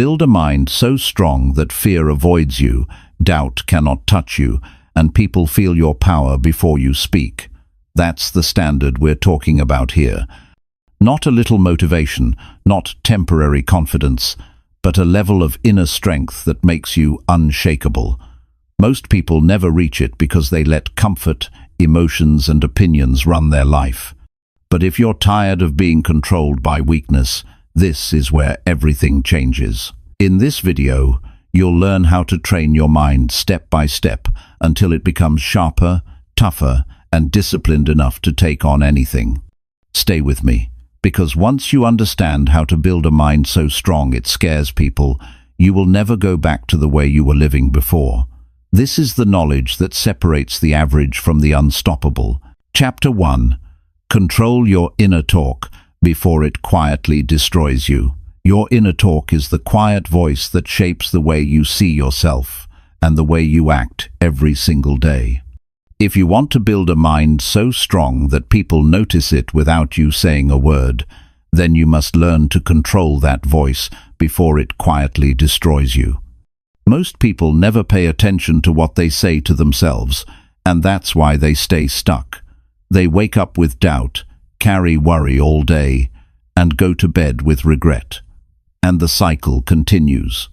Build a mind so strong that fear avoids you, doubt cannot touch you, and people feel your power before you speak. That's the standard we're talking about here. Not a little motivation, not temporary confidence, but a level of inner strength that makes you unshakable. Most people never reach it because they let comfort, emotions and opinions run their life. But if you're tired of being controlled by weakness, this is where everything changes. In this video, you'll learn how to train your mind step by step until it becomes sharper, tougher, and disciplined enough to take on anything. Stay with me, because once you understand how to build a mind so strong it scares people, you will never go back to the way you were living before. This is the knowledge that separates the average from the unstoppable. Chapter 1. Control your inner talk before it quietly destroys you. Your inner talk is the quiet voice that shapes the way you see yourself and the way you act every single day. If you want to build a mind so strong that people notice it without you saying a word, then you must learn to control that voice before it quietly destroys you. Most people never pay attention to what they say to themselves, and that's why they stay stuck. They wake up with doubt, carry worry all day, and go to bed with regret. And the cycle continues.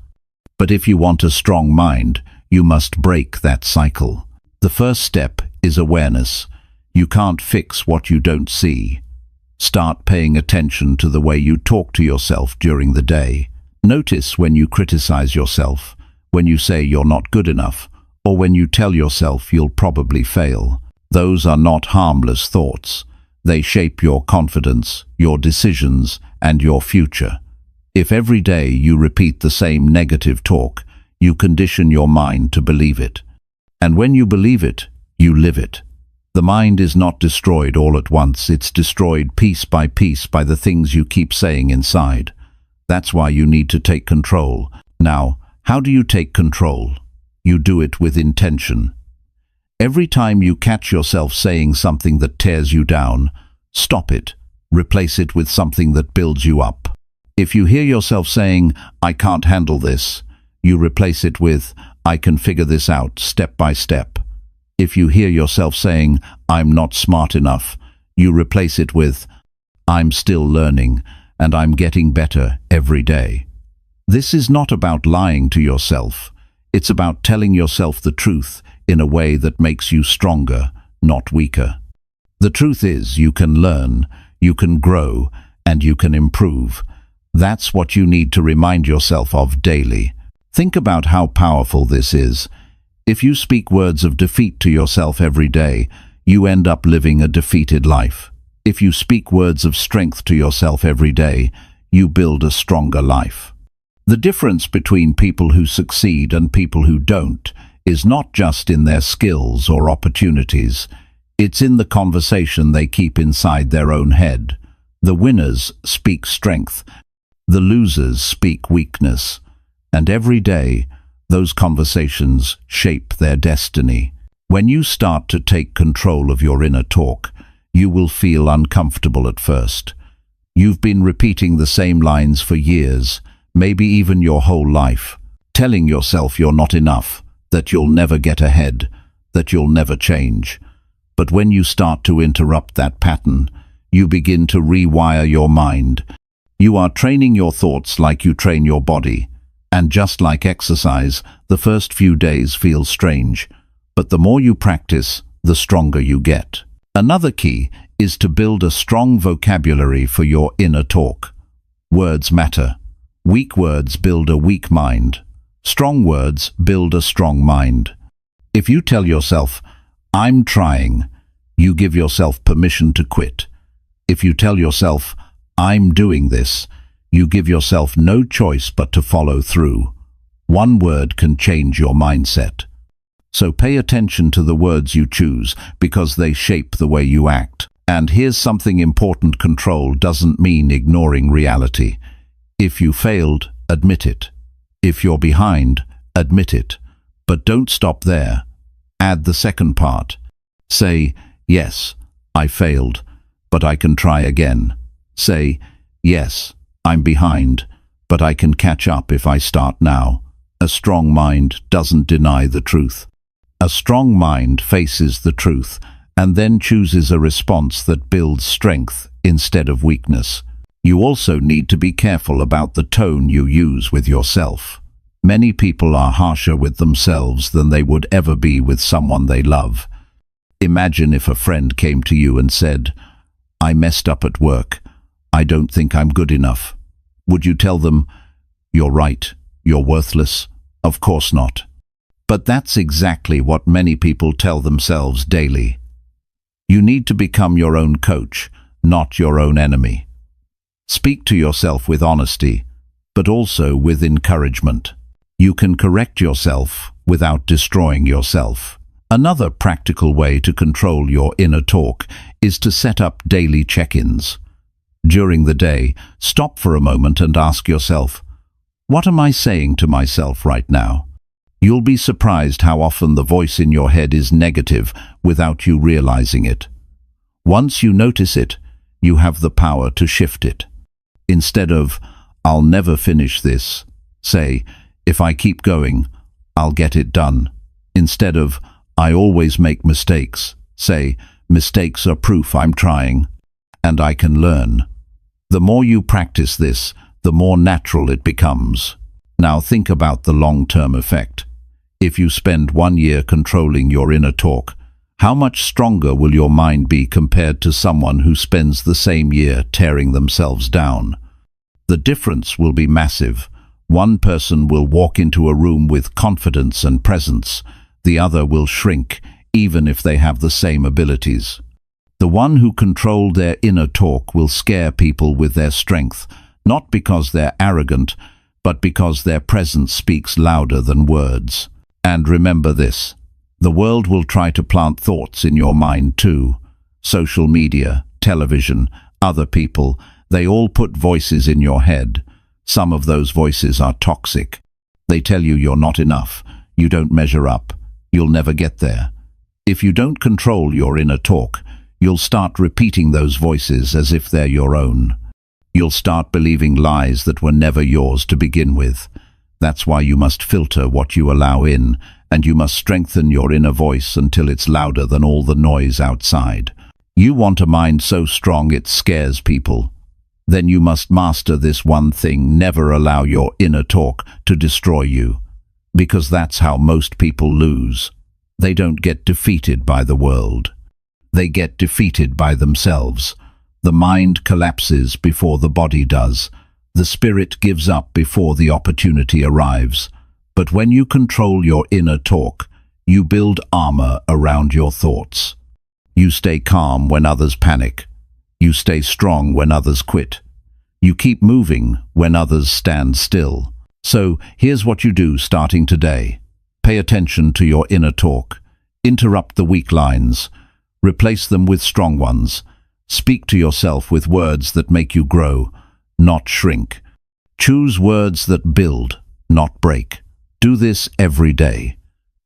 But if you want a strong mind, you must break that cycle. The first step is awareness. You can't fix what you don't see. Start paying attention to the way you talk to yourself during the day. Notice when you criticize yourself, when you say you're not good enough, or when you tell yourself you'll probably fail. Those are not harmless thoughts. They shape your confidence, your decisions, and your future. If every day you repeat the same negative talk, you condition your mind to believe it. And when you believe it, you live it. The mind is not destroyed all at once, it's destroyed piece by the things you keep saying inside. That's why you need to take control. Now, how do you take control? You do it with intention. Every time you catch yourself saying something that tears you down, stop it. Replace it with something that builds you up. If you hear yourself saying, "I can't handle this," you replace it with, "I can figure this out step by step." If you hear yourself saying, "I'm not smart enough," you replace it with, "I'm still learning, and I'm getting better every day." This is not about lying to yourself. It's about telling yourself the truth in a way that makes you stronger, not weaker. The truth is, you can learn, you can grow, and you can improve. That's what you need to remind yourself of daily. Think about how powerful this is. If you speak words of defeat to yourself every day, you end up living a defeated life. If you speak words of strength to yourself every day, you build a stronger life. The difference between people who succeed and people who don't is not just in their skills or opportunities. It's in the conversation they keep inside their own head. The winners speak strength. The losers speak weakness. And every day, those conversations shape their destiny. When you start to take control of your inner talk, you will feel uncomfortable at first. You've been repeating the same lines for years, maybe even your whole life, telling yourself you're not enough, that you'll never get ahead, that you'll never change. But when you start to interrupt that pattern, you begin to rewire your mind. You are training your thoughts like you train your body. And just like exercise, the first few days feel strange, but the more you practice, the stronger you get. Another key is to build a strong vocabulary for your inner talk. Words matter. Weak words build a weak mind. Strong words build a strong mind. If you tell yourself, "I'm trying," you give yourself permission to quit. If you tell yourself, "I'm doing this," you give yourself no choice but to follow through. One word can change your mindset. So pay attention to the words you choose, because they shape the way you act. And here's something important: control doesn't mean ignoring reality. If you failed, admit it. If you're behind, admit it. But don't stop there. Add the second part. Say, "Yes, I failed, but I can try again." Say, "Yes, I'm behind, but I can catch up if I start now. A strong mind doesn't deny the truth. A strong mind faces the truth and then chooses a response that builds strength instead of weakness. You also need to be careful about the tone you use with yourself. Many people are harsher with themselves than they would ever be with someone they love. Imagine if a friend came to you and said, "I messed up at work. I don't think I'm good enough." Would you tell them, "You're right, you're worthless"? Of course not. But that's exactly what many people tell themselves daily. You need to become your own coach, not your own enemy. Speak to yourself with honesty, but also with encouragement. You can correct yourself without destroying yourself. Another practical way to control your inner talk is to set up daily check-ins. During the day, stop for a moment and ask yourself, "What am I saying to myself right now?" You'll be surprised how often the voice in your head is negative without you realizing it. Once you notice it, you have the power to shift it. Instead of, "I'll never finish this," say, "If I keep going, I'll get it done." Instead of, "I always make mistakes," say, "Mistakes are proof I'm trying, and I can learn." The more you practice this, the more natural it becomes. Now think about the long-term effect. If you spend 1 year controlling your inner talk, how much stronger will your mind be compared to someone who spends the same year tearing themselves down? The difference will be massive. One person will walk into a room with confidence and presence. The other will shrink, even if they have the same abilities. The one who controlled their inner talk will scare people with their strength, not because they're arrogant, but because their presence speaks louder than words. And remember this, the world will try to plant thoughts in your mind too. Social media, television, other people, they all put voices in your head. Some of those voices are toxic. They tell you you're not enough, you don't measure up, you'll never get there. If you don't control your inner talk, you'll start repeating those voices as if they're your own. You'll start believing lies that were never yours to begin with. That's why you must filter what you allow in, and you must strengthen your inner voice until it's louder than all the noise outside. You want a mind so strong it scares people. Then you must master this one thing: never allow your inner talk to destroy you. Because that's how most people lose. They don't get defeated by the world. They get defeated by themselves. The mind collapses before the body does. The spirit gives up before the opportunity arrives. But when you control your inner talk, you build armor around your thoughts. You stay calm when others panic. You stay strong when others quit. You keep moving when others stand still. So here's what you do starting today. Pay attention to your inner talk. Interrupt the weak lines. Replace them with strong ones. Speak to yourself with words that make you grow, not shrink. Choose words that build, not break. Do this every day.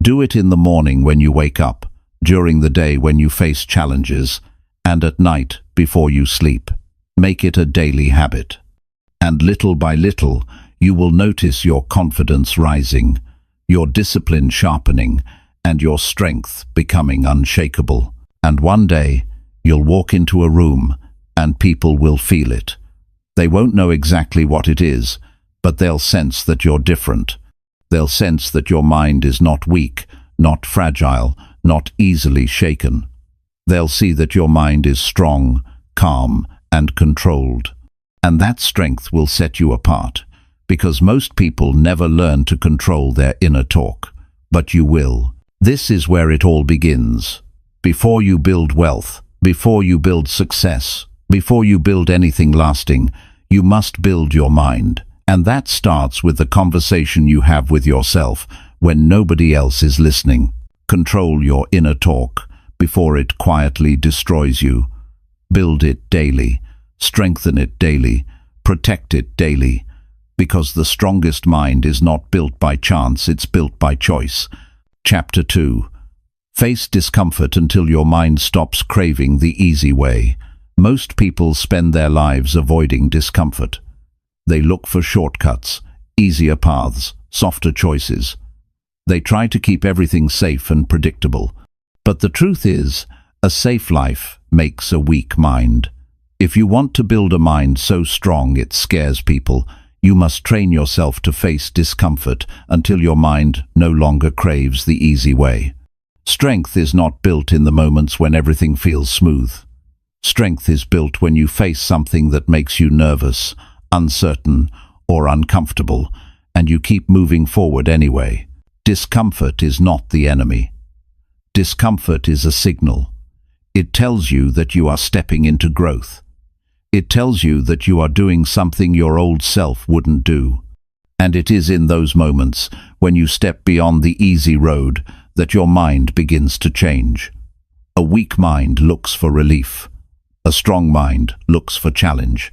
Do it in the morning when you wake up, during the day when you face challenges, and at night before you sleep. Make it a daily habit. And little by little, you will notice your confidence rising, your discipline sharpening, and your strength becoming unshakable. And one day, you'll walk into a room and people will feel it. They won't know exactly what it is, but they'll sense that you're different. They'll sense that your mind is not weak, not fragile, not easily shaken. They'll see that your mind is strong, calm, and controlled. And that strength will set you apart, because most people never learn to control their inner talk. But you will. This is where it all begins. Before you build wealth, before you build success, before you build anything lasting, you must build your mind. And that starts with the conversation you have with yourself when nobody else is listening. Control your inner talk before it quietly destroys you. Build it daily, strengthen it daily, protect it daily, because the strongest mind is not built by chance, it's built by choice. Chapter 2. Face discomfort until your mind stops craving the easy way. Most people spend their lives avoiding discomfort. They look for shortcuts, easier paths, softer choices. They try to keep everything safe and predictable. But the truth is, a safe life makes a weak mind. If you want to build a mind so strong it scares people, you must train yourself to face discomfort until your mind no longer craves the easy way. Strength is not built in the moments when everything feels smooth. Strength is built when you face something that makes you nervous, uncertain, or uncomfortable, and you keep moving forward anyway. Discomfort is not the enemy. Discomfort is a signal. It tells you that you are stepping into growth. It tells you that you are doing something your old self wouldn't do. And it is in those moments, when you step beyond the easy road, that your mind begins to change. A weak mind looks for relief. A strong mind looks for challenge.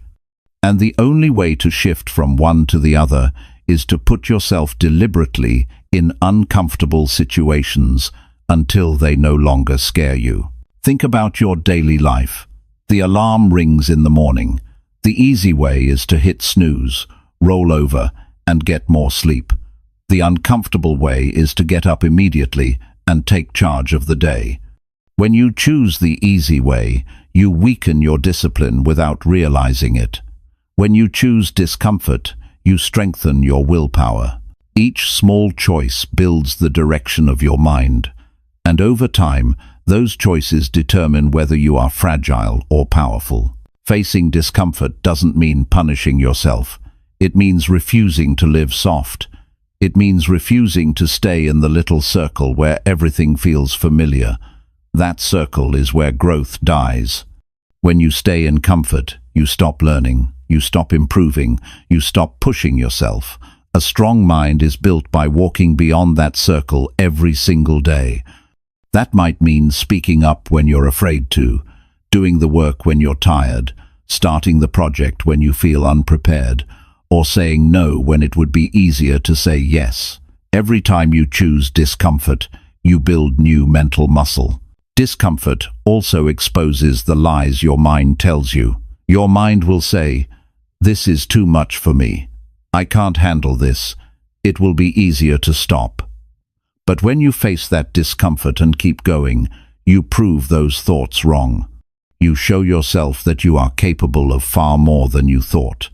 And the only way to shift from one to the other is to put yourself deliberately in uncomfortable situations until they no longer scare you. Think about your daily life. The alarm rings in the morning. The easy way is to hit snooze, roll over, and get more sleep. The uncomfortable way is to get up immediately and take charge of the day. When you choose the easy way, you weaken your discipline without realizing it. When you choose discomfort, you strengthen your willpower. Each small choice builds the direction of your mind, and over time, those choices determine whether you are fragile or powerful. Facing discomfort doesn't mean punishing yourself. It means refusing to live soft. It means refusing to stay in the little circle where everything feels familiar. That circle is where growth dies. When you stay in comfort, you stop learning, you stop improving, you stop pushing yourself. A strong mind is built by walking beyond that circle every single day. That might mean speaking up when you're afraid to, doing the work when you're tired, starting the project when you feel unprepared, or saying no when it would be easier to say yes. Every time you choose discomfort, you build new mental muscle. Discomfort also exposes the lies your mind tells you. Your mind will say, "This is too much for me. I can't handle this. It will be easier to stop." But when you face that discomfort and keep going, you prove those thoughts wrong. You show yourself that you are capable of far more than you thought.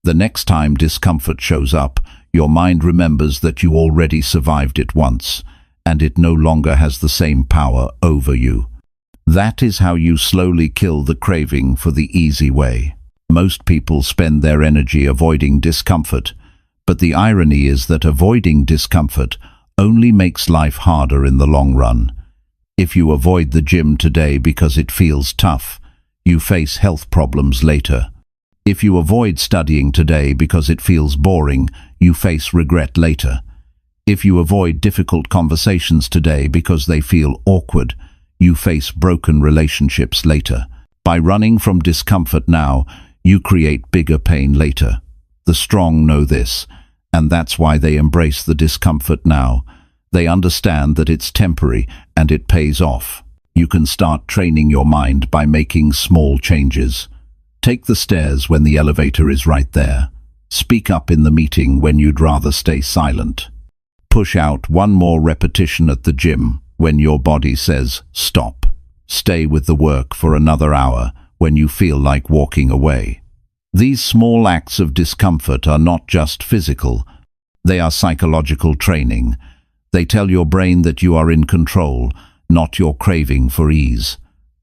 The next time discomfort shows up, your mind remembers that you already survived it once, and it no longer has the same power over you. That is how you slowly kill the craving for the easy way. Most people spend their energy avoiding discomfort, but the irony is that avoiding discomfort only makes life harder in the long run. If you avoid the gym today because it feels tough, you face health problems later. If you avoid studying today because it feels boring, you face regret later. If you avoid difficult conversations today because they feel awkward, you face broken relationships later. By running from discomfort now, you create bigger pain later. The strong know this, and that's why they embrace the discomfort now. They understand that it's temporary and it pays off. You can start training your mind by making small changes. Take the stairs when the elevator is right there. Speak up in the meeting when you'd rather stay silent. Push out one more repetition at the gym when your body says stop. Stay with the work for another hour when you feel like walking away. These small acts of discomfort are not just physical, they are psychological training. They tell your brain that you are in control, not your craving for ease.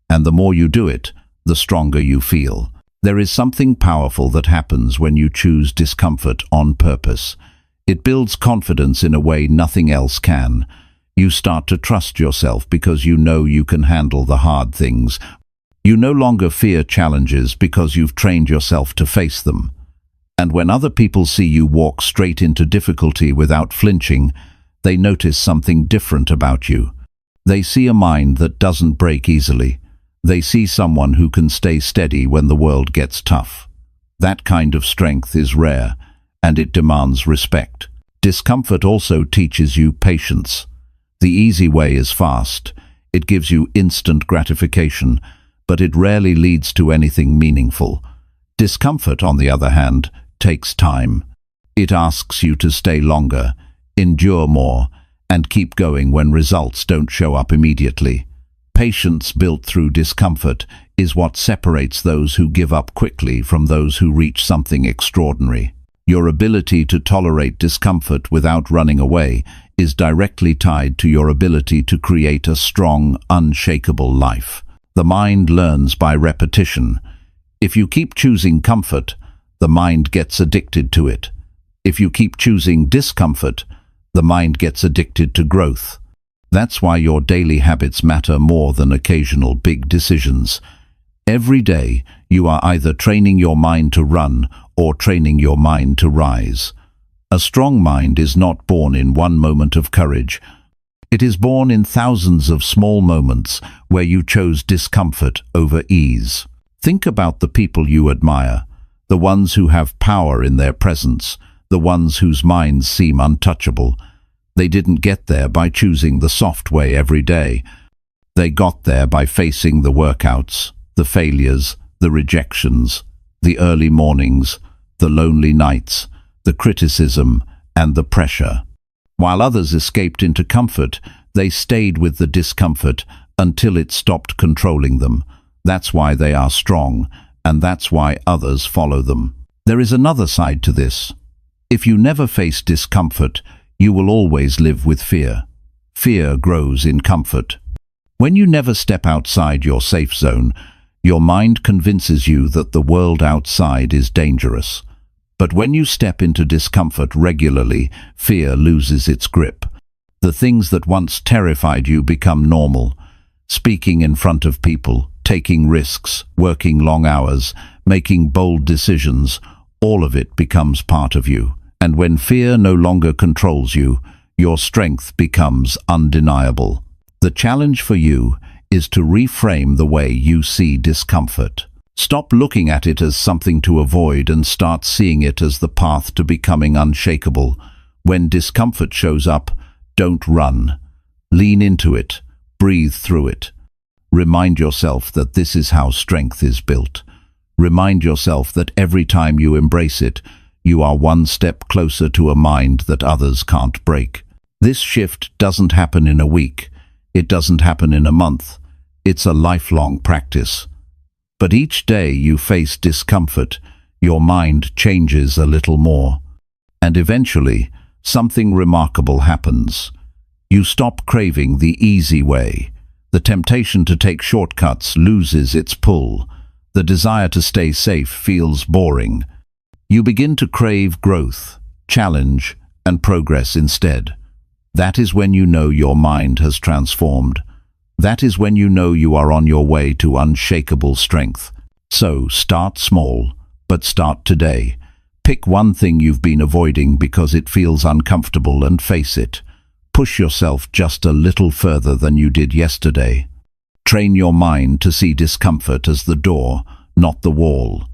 And the more you do it, the stronger you feel. There is something powerful that happens when you choose discomfort on purpose. It builds confidence in a way nothing else can. You start to trust yourself because you know you can handle the hard things. You no longer fear challenges because you've trained yourself to face them. And when other people see you walk straight into difficulty without flinching, they notice something different about you. They see a mind that doesn't break easily. They see someone who can stay steady when the world gets tough. That kind of strength is rare, and it demands respect. Discomfort also teaches you patience. The easy way is fast. It gives you instant gratification, but it rarely leads to anything meaningful. Discomfort, on the other hand, takes time. It asks you to stay longer, endure more, and keep going when results don't show up immediately. Patience built through discomfort is what separates those who give up quickly from those who reach something extraordinary. Your ability to tolerate discomfort without running away is directly tied to your ability to create a strong, unshakable life. The mind learns by repetition. If you keep choosing comfort, the mind gets addicted to it. If you keep choosing discomfort, the mind gets addicted to growth. That's why your daily habits matter more than occasional big decisions. Every day, you are either training your mind to run or training your mind to rise. A strong mind is not born in one moment of courage. It is born in thousands of small moments where you chose discomfort over ease. Think about the people you admire, the ones who have power in their presence, the ones whose minds seem untouchable. They didn't get there by choosing the soft way every day. They got there by facing the workouts, the failures, the rejections, the early mornings, the lonely nights, the criticism, and the pressure. While others escaped into comfort, they stayed with the discomfort until it stopped controlling them. That's why they are strong, and that's why others follow them. There is another side to this. If you never face discomfort, you will always live with fear. Fear grows in comfort. When you never step outside your safe zone, your mind convinces you that the world outside is dangerous. But when you step into discomfort regularly, fear loses its grip. The things that once terrified you become normal. Speaking in front of people, taking risks, working long hours, making bold decisions, all of it becomes part of you. And when fear no longer controls you, your strength becomes undeniable. The challenge for you is to reframe the way you see discomfort. Stop looking at it as something to avoid and start seeing it as the path to becoming unshakable. When discomfort shows up, don't run. Lean into it. Breathe through it. Remind yourself that this is how strength is built. Remind yourself that every time you embrace it, you are one step closer to a mind that others can't break. This shift doesn't happen in a week. It doesn't happen in a month. It's a lifelong practice. But each day you face discomfort, your mind changes a little more. And eventually, something remarkable happens. You stop craving the easy way. The temptation to take shortcuts loses its pull. The desire to stay safe feels boring. You begin to crave growth, challenge, and progress instead. That is when you know your mind has transformed. That is when you know you are on your way to unshakable strength. So start small, but start today. Pick one thing you've been avoiding because it feels uncomfortable and face it. Push yourself just a little further than you did yesterday. Train your mind to see discomfort as the door, not the wall.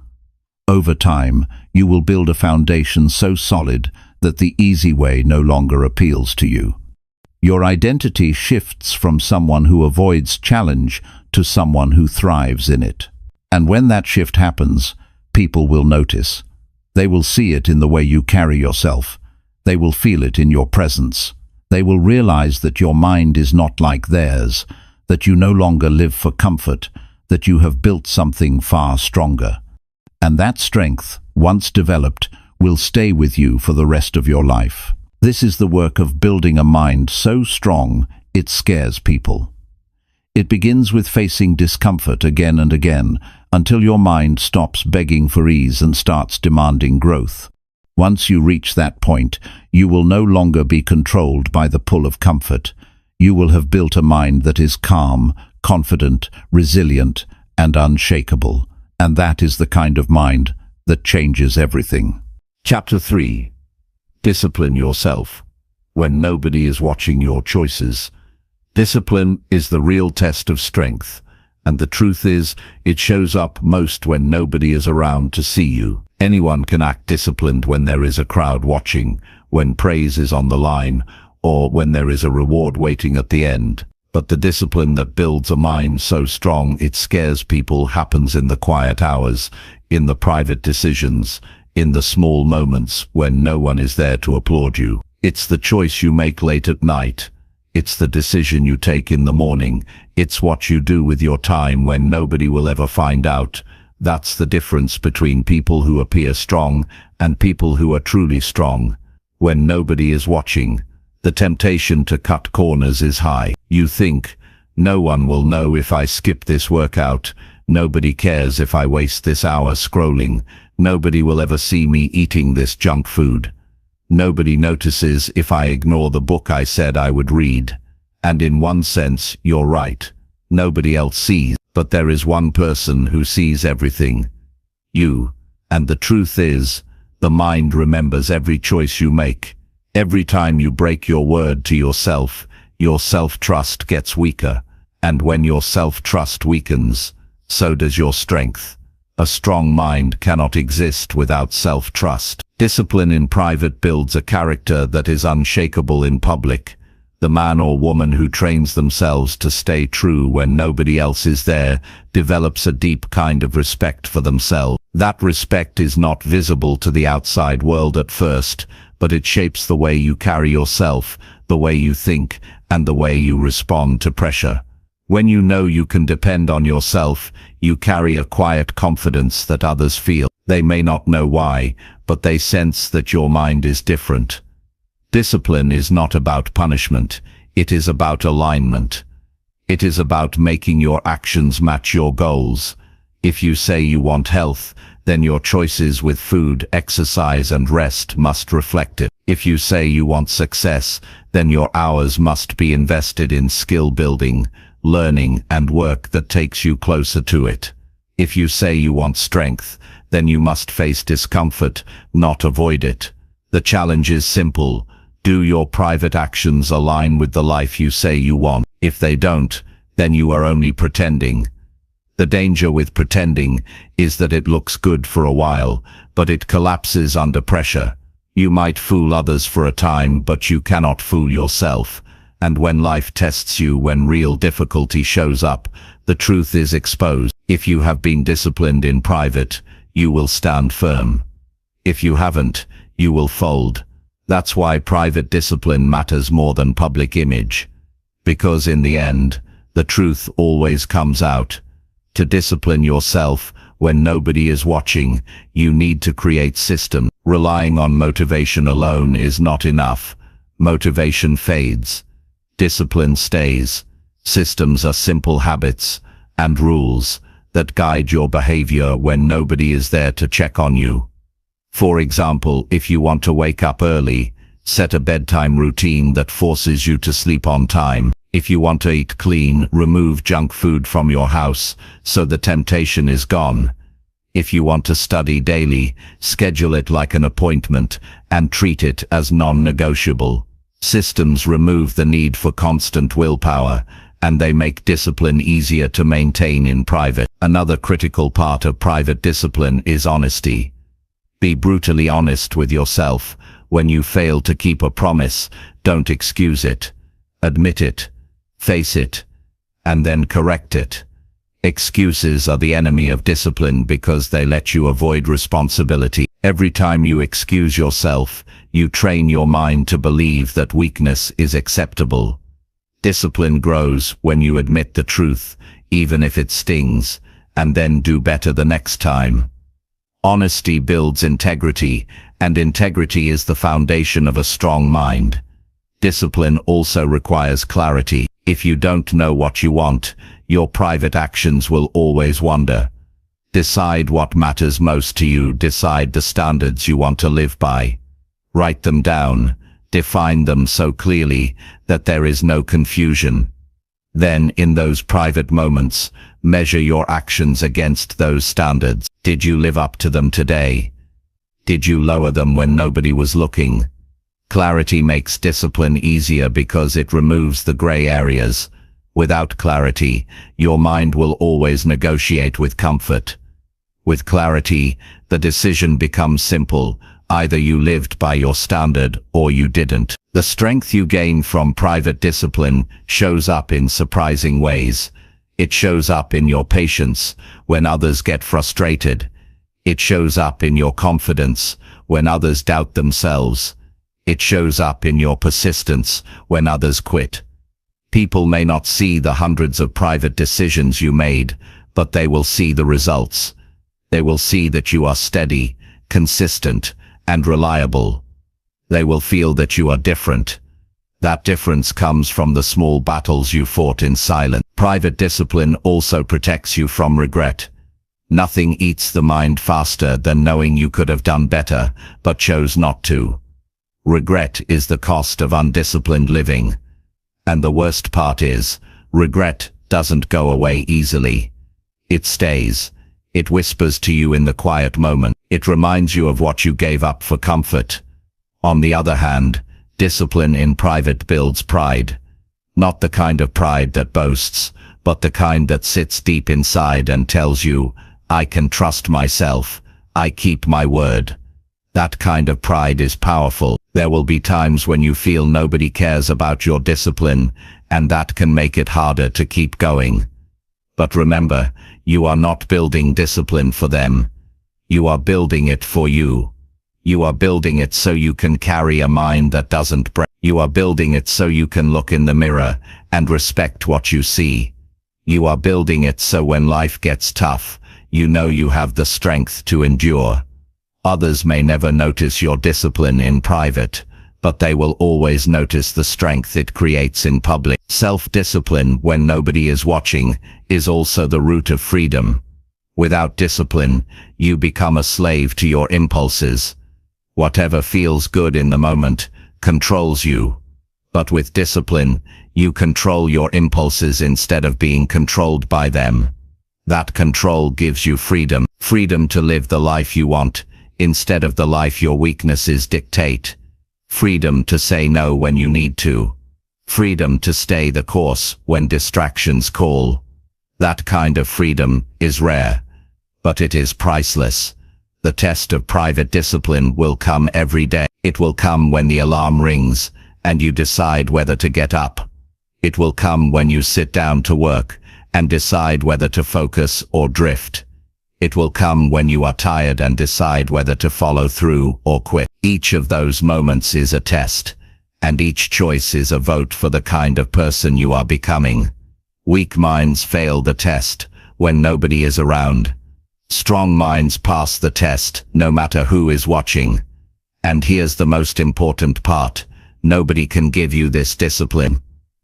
Over time, you will build a foundation so solid that the easy way no longer appeals to you. Your identity shifts from someone who avoids challenge to someone who thrives in it. And when that shift happens, people will notice. They will see it in the way you carry yourself. They will feel it in your presence. They will realize that your mind is not like theirs, that you no longer live for comfort, that you have built something far stronger. And that strength, once developed, will stay with you for the rest of your life. This is the work of building a mind so strong it scares people. It begins with facing discomfort again and again until your mind stops begging for ease and starts demanding growth. Once you reach that point, you will no longer be controlled by the pull of comfort. You will have built a mind that is calm, confident, resilient, and unshakable. And that is the kind of mind that changes everything. Chapter 3. Discipline yourself when nobody is watching your choices. Discipline is the real test of strength, and the truth is, it shows up most when nobody is around to see you. Anyone can act disciplined when there is a crowd watching, when praise is on the line, or when there is a reward waiting at the end. But the discipline that builds a mind so strong it scares people happens in the quiet hours, in the private decisions, in the small moments when no one is there to applaud you. It's the choice you make late at night. It's the decision you take in the morning. It's what you do with your time when nobody will ever find out. That's the difference between people who appear strong and people who are truly strong. When nobody is watching, the temptation to cut corners is high. You think, no one will know if I skip this workout. Nobody cares if I waste this hour scrolling. Nobody will ever see me eating this junk food. Nobody notices if I ignore the book I said I would read. And in one sense, you're right. Nobody else sees, but there is one person who sees everything. You. And the truth is, the mind remembers every choice you make. Every time you break your word to yourself, your self-trust gets weaker. And when your self-trust weakens, so does your strength. A strong mind cannot exist without self-trust. Discipline in private builds a character that is unshakable in public. The man or woman who trains themselves to stay true when nobody else is there develops a deep kind of respect for themselves. That respect is not visible to the outside world at first, but it shapes the way you carry yourself, the way you think, and the way you respond to pressure. When you know you can depend on yourself, you carry a quiet confidence that others feel. They may not know why, but they sense that your mind is different. Discipline is not about punishment. It is about alignment. It is about making your actions match your goals. If you say you want health, then your choices with food, exercise, and rest must reflect it. If you say you want success, then your hours must be invested in skill building, learning, and work that takes you closer to it. If you say you want strength, then you must face discomfort, not avoid it. The challenge is simple. Do your private actions align with the life you say you want? If they don't, then you are only pretending. The danger with pretending is that it looks good for a while, but it collapses under pressure. You might fool others for a time, but you cannot fool yourself. And when life tests you, when real difficulty shows up, the truth is exposed. If you have been disciplined in private, you will stand firm. If you haven't, you will fold. That's why private discipline matters more than public image. Because in the end, the truth always comes out. To discipline yourself when nobody is watching, you need to create systems. Relying on motivation alone is not enough. Motivation fades. Discipline stays. Systems are simple habits and rules that guide your behavior when nobody is there to check on you. For example, if you want to wake up early, set a bedtime routine that forces you to sleep on time. If you want to eat clean, remove junk food from your house so the temptation is gone. If you want to study daily, schedule it like an appointment and treat it as non-negotiable. Systems remove the need for constant willpower, and they make discipline easier to maintain in private. Another critical part of private discipline is honesty. Be brutally honest with yourself. When you fail to keep a promise, don't excuse it. Admit it, face it, and then correct it. Excuses are the enemy of discipline because they let you avoid responsibility. Every time you excuse yourself, you train your mind to believe that weakness is acceptable. Discipline grows when you admit the truth, even if it stings, and then do better the next time. Honesty builds integrity, and integrity is the foundation of a strong mind. Discipline also requires clarity. If you don't know what you want, your private actions will always wander. Decide what matters most to you. Decide the standards you want to live by. Write them down. Define them so clearly that there is no confusion. Then, in those private moments, measure your actions against those standards. Did you live up to them today? Did you lower them when nobody was looking? Clarity makes discipline easier because it removes the gray areas. Without clarity, your mind will always negotiate with comfort. With clarity, the decision becomes simple. Either you lived by your standard or you didn't. The strength you gain from private discipline shows up in surprising ways. It shows up in your patience when others get frustrated, It shows up in your confidence when others doubt themselves. It shows up in your persistence when others quit. People may not see the hundreds of private decisions you made, but they will see the results. They will see that you are steady, consistent, and reliable. They will feel that you are different. That difference comes from the small battles you fought in silence. Private discipline also protects you from regret. Nothing eats the mind faster than knowing you could have done better, but chose not to. Regret is the cost of undisciplined living. And the worst part is, regret doesn't go away easily. It stays. It whispers to you in the quiet moment. It reminds you of what you gave up for comfort. On the other hand, discipline in private builds pride. Not the kind of pride that boasts, but the kind that sits deep inside and tells you, I can trust myself. I keep my word. That kind of pride is powerful. There will be times when you feel nobody cares about your discipline, and that can make it harder to keep going. But remember, you are not building discipline for them. You are building it for you. You are building it so you can carry a mind that doesn't break. You are building it so you can look in the mirror and respect what you see. You are building it so when life gets tough, you know you have the strength to endure. Others may never notice your discipline in private, but they will always notice the strength it creates in public. Self-discipline when nobody is watching is also the root of freedom. Without discipline, you become a slave to your impulses. Whatever feels good in the moment controls you. But with discipline, you control your impulses instead of being controlled by them. That control gives you freedom. Freedom to live the life you want, instead of the life your weaknesses dictate. Freedom to say no when you need to. Freedom to stay the course when distractions call. That kind of freedom is rare, but it is priceless. The test of private discipline will come every day. It will come when the alarm rings and you decide whether to get up. It will come when you sit down to work and decide whether to focus or drift. It will come when you are tired and decide whether to follow through or quit. Each of those moments is a test, and each choice is a vote for the kind of person you are becoming. Weak minds fail the test when nobody is around. Strong minds pass the test no matter who is watching. And here's the most important part. Nobody can give you this discipline.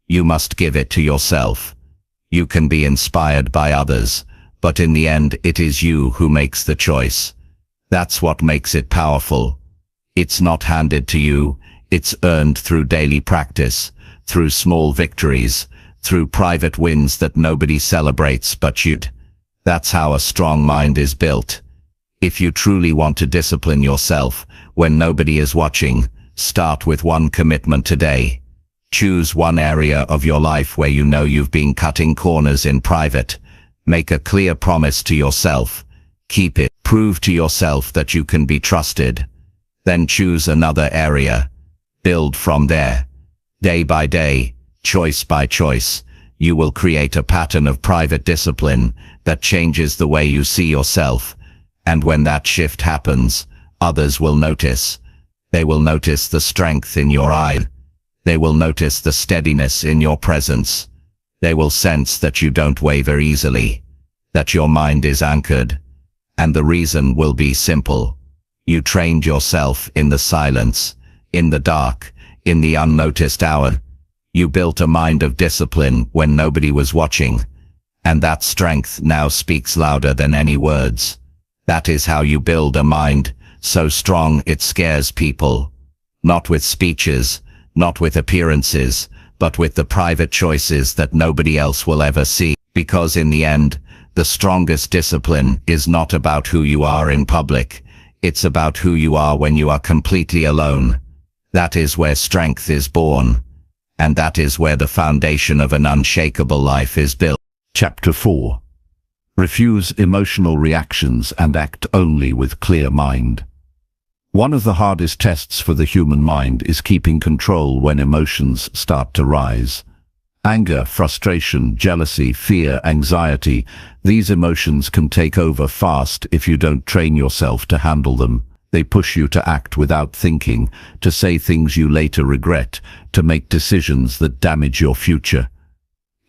You must give it to yourself. You can be inspired by others, but in the end it is you who makes the choice. That's what makes it powerful. It's not handed to you, it's earned through daily practice, through small victories, through private wins that nobody celebrates but you. That's how a strong mind is built. If you truly want to discipline yourself when nobody is watching, start with one commitment today. Choose one area of your life where you know you've been cutting corners in private. Make a clear promise to yourself. Keep it. Prove to yourself that you can be trusted. Then choose another area. Build from there. Day by day, choice by choice, you will create a pattern of private discipline that changes the way you see yourself. And when that shift happens, others will notice. They will notice the strength in your eye. They will notice the steadiness in your presence. They will sense that you don't waver easily, that your mind is anchored. And the reason will be simple. You trained yourself in the silence, in the dark, in the unnoticed hour. You built a mind of discipline when nobody was watching. And that strength now speaks louder than any words. That is how you build a mind so strong it scares people. Not with speeches, not with appearances, but with the private choices that nobody else will ever see. Because in the end, the strongest discipline is not about who you are in public. It's about who you are when you are completely alone. That is where strength is born. And that is where the foundation of an unshakable life is built. Chapter 4. Refuse emotional reactions and act only with clear mind. One of the hardest tests for the human mind is keeping control when emotions start to rise. Anger, frustration, jealousy, fear, anxiety. These emotions can take over fast if you don't train yourself to handle them. They push you to act without thinking, to say things you later regret, to make decisions that damage your future.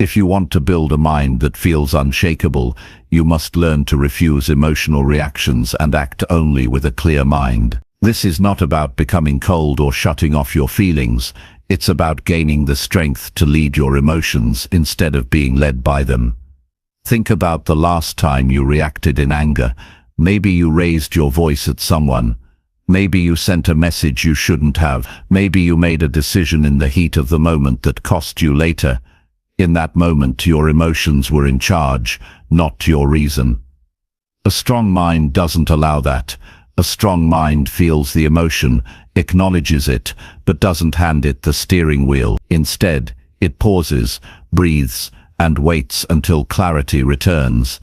If you want to build a mind that feels unshakable, you must learn to refuse emotional reactions and act only with a clear mind. This is not about becoming cold or shutting off your feelings. It's about gaining the strength to lead your emotions instead of being led by them. Think about the last time you reacted in anger. Maybe you raised your voice at someone. Maybe you sent a message you shouldn't have. Maybe you made a decision in the heat of the moment that cost you later. In that moment, your emotions were in charge, not your reason. A strong mind doesn't allow that. A strong mind feels the emotion, acknowledges it, but doesn't hand it the steering wheel. Instead, it pauses, breathes, and waits until clarity returns.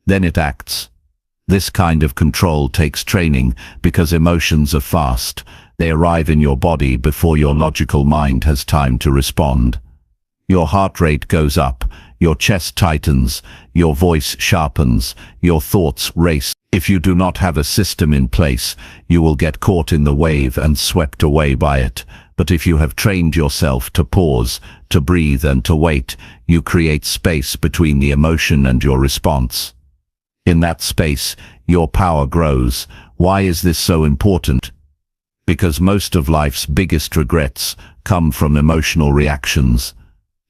Then it acts. This kind of control takes training because emotions are fast. They arrive in your body before your logical mind has time to respond. Your heart rate goes up, your chest tightens, your voice sharpens, your thoughts race. If you do not have a system in place, you will get caught in the wave and swept away by it. But if you have trained yourself to pause, to breathe and to wait, you create space between the emotion and your response. In that space, your power grows. Why is this so important? Because most of life's biggest regrets come from emotional reactions.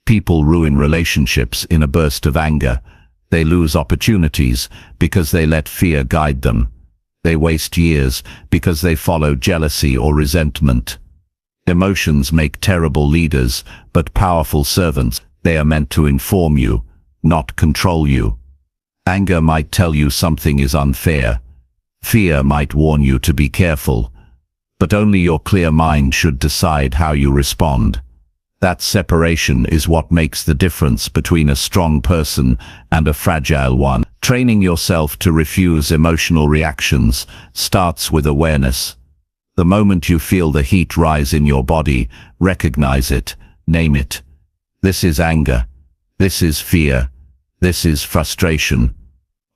People ruin relationships in a burst of anger. They lose opportunities because they let fear guide them. They waste years because they follow jealousy or resentment. Emotions make terrible leaders, but powerful servants. They are meant to inform you, not control you. Anger might tell you something is unfair. Fear might warn you to be careful. But only your clear mind should decide how you respond. That separation is what makes the difference between a strong person and a fragile one. Training yourself to refuse emotional reactions starts with awareness. The moment you feel the heat rise in your body, recognize it, name it. This is anger. This is fear. This is frustration.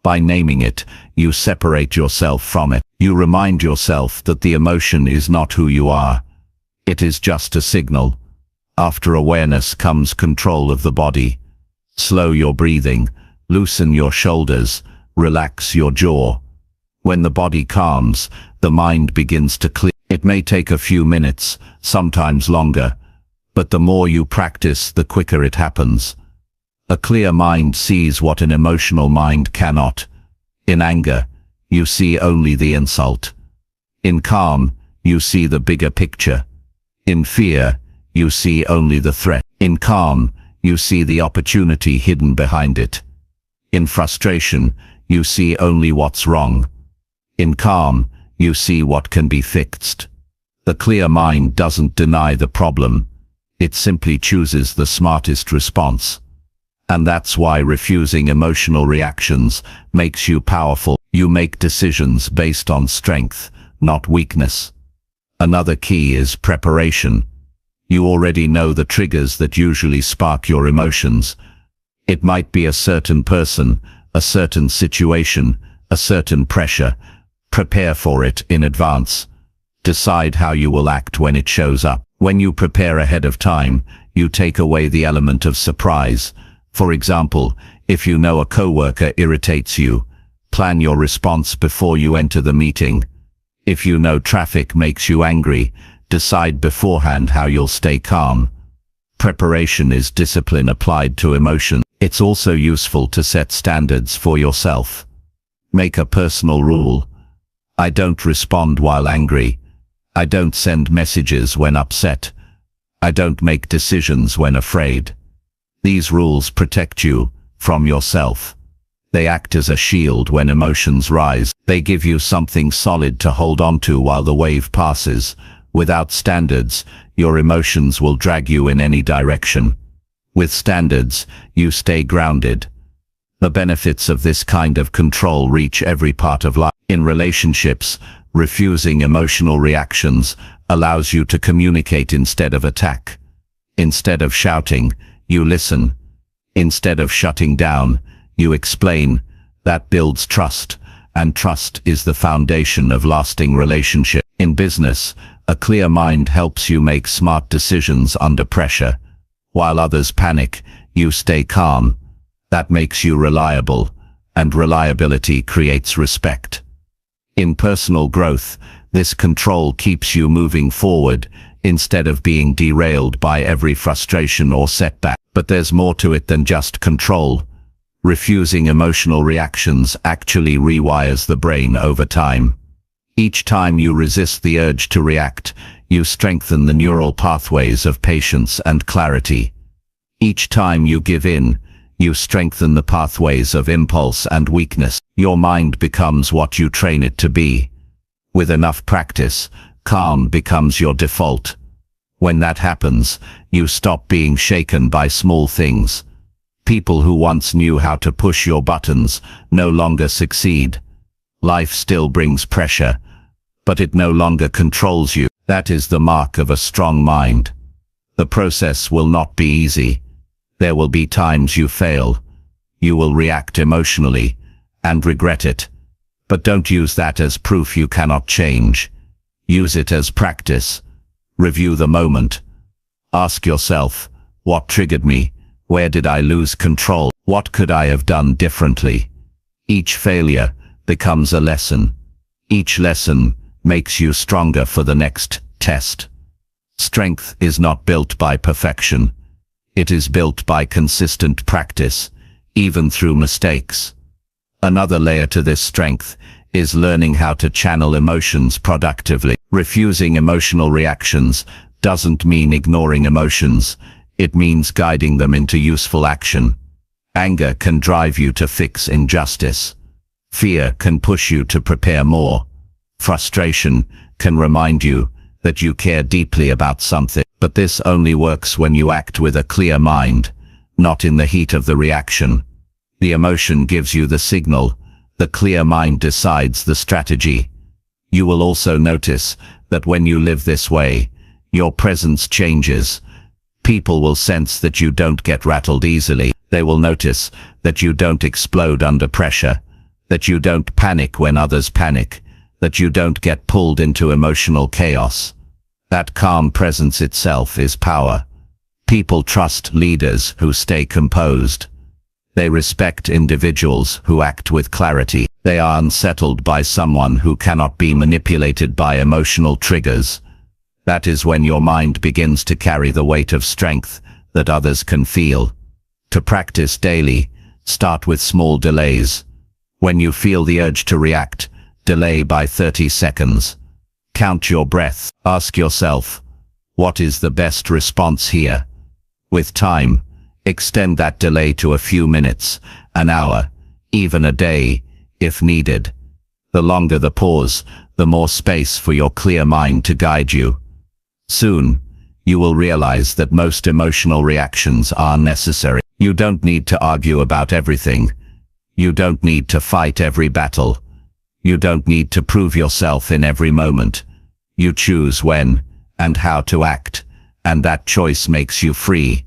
By naming it, you separate yourself from it. You remind yourself that the emotion is not who you are. It is just a signal. After awareness comes control of the body. Slow your breathing, loosen your shoulders, relax your jaw. When the body calms, the mind begins to clear. It may take a few minutes, sometimes longer, but the more you practice, the quicker it happens. A clear mind sees what an emotional mind cannot. In anger, you see only the insult. In calm, you see the bigger picture. In fear, you see only the threat. In calm, you see the opportunity hidden behind it. In frustration, you see only what's wrong. In calm, you see what can be fixed. The clear mind doesn't deny the problem. It simply chooses the smartest response. And that's why refusing emotional reactions makes you powerful. You make decisions based on strength, not weakness. Another key is preparation. You already know the triggers that usually spark your emotions. It might be a certain person, a certain situation, a certain pressure. Prepare for it in advance. Decide how you will act when it shows up. When you prepare ahead of time, you take away the element of surprise. For example, if you know a coworker irritates you, plan your response before you enter the meeting. If you know traffic makes you angry, decide beforehand how you'll stay calm. Preparation is discipline applied to emotion. It's also useful to set standards for yourself. Make a personal rule. I don't respond while angry. I don't send messages when upset. I don't make decisions when afraid. These rules protect you from yourself. They act as a shield when emotions rise. They give you something solid to hold on to while the wave passes. Without standards, your emotions will drag you in any direction. With standards, you stay grounded. The benefits of this kind of control reach every part of life. In relationships, refusing emotional reactions allows you to communicate instead of attack. Instead of shouting, you listen. Instead of shutting down, you explain. That builds trust, and trust is the foundation of lasting relationship. In business, a clear mind helps you make smart decisions under pressure. While others panic, you stay calm. That makes you reliable, and reliability creates respect. In personal growth, this control keeps you moving forward instead of being derailed by every frustration or setback. But there's more to it than just control. Refusing emotional reactions actually rewires the brain over time. Each time you resist the urge to react, you strengthen the neural pathways of patience and clarity. Each time you give in, you strengthen the pathways of impulse and weakness. Your mind becomes what you train it to be. With enough practice, calm becomes your default. When that happens, you stop being shaken by small things. People who once knew how to push your buttons no longer succeed. Life still brings pressure, but it no longer controls you. That is the mark of a strong mind. The process will not be easy. There will be times you fail. You will react emotionally and regret it. But don't use that as proof you cannot change. Use it as practice. Review the moment. Ask yourself, what triggered me? Where did I lose control? What could I have done differently? Each failure becomes a lesson. Each lesson makes you stronger for the next test. Strength is not built by perfection. It is built by consistent practice, even through mistakes. Another layer to this strength is learning how to channel emotions productively. Refusing emotional reactions doesn't mean ignoring emotions. It means guiding them into useful action. Anger can drive you to fix injustice. Fear can push you to prepare more. Frustration can remind you that you care deeply about something. But this only works when you act with a clear mind, not in the heat of the reaction. The emotion gives you the signal. The clear mind decides the strategy. You will also notice that when you live this way, your presence changes. People will sense that you don't get rattled easily. They will notice that you don't explode under pressure, that you don't panic when others panic, that you don't get pulled into emotional chaos. That calm presence itself is power. People trust leaders who stay composed. They respect individuals who act with clarity. They are unsettled by someone who cannot be manipulated by emotional triggers. That is when your mind begins to carry the weight of strength that others can feel. To practice daily, start with small delays. When you feel the urge to react, delay by 30 seconds. Count your breath. Ask yourself, what is the best response here? With time, extend that delay to a few minutes, an hour, even a day, if needed. The longer the pause, the more space for your clear mind to guide you. Soon, you will realize that most emotional reactions are necessary. You don't need to argue about everything. You don't need to fight every battle. You don't need to prove yourself in every moment. You choose when and how to act, and that choice makes you free.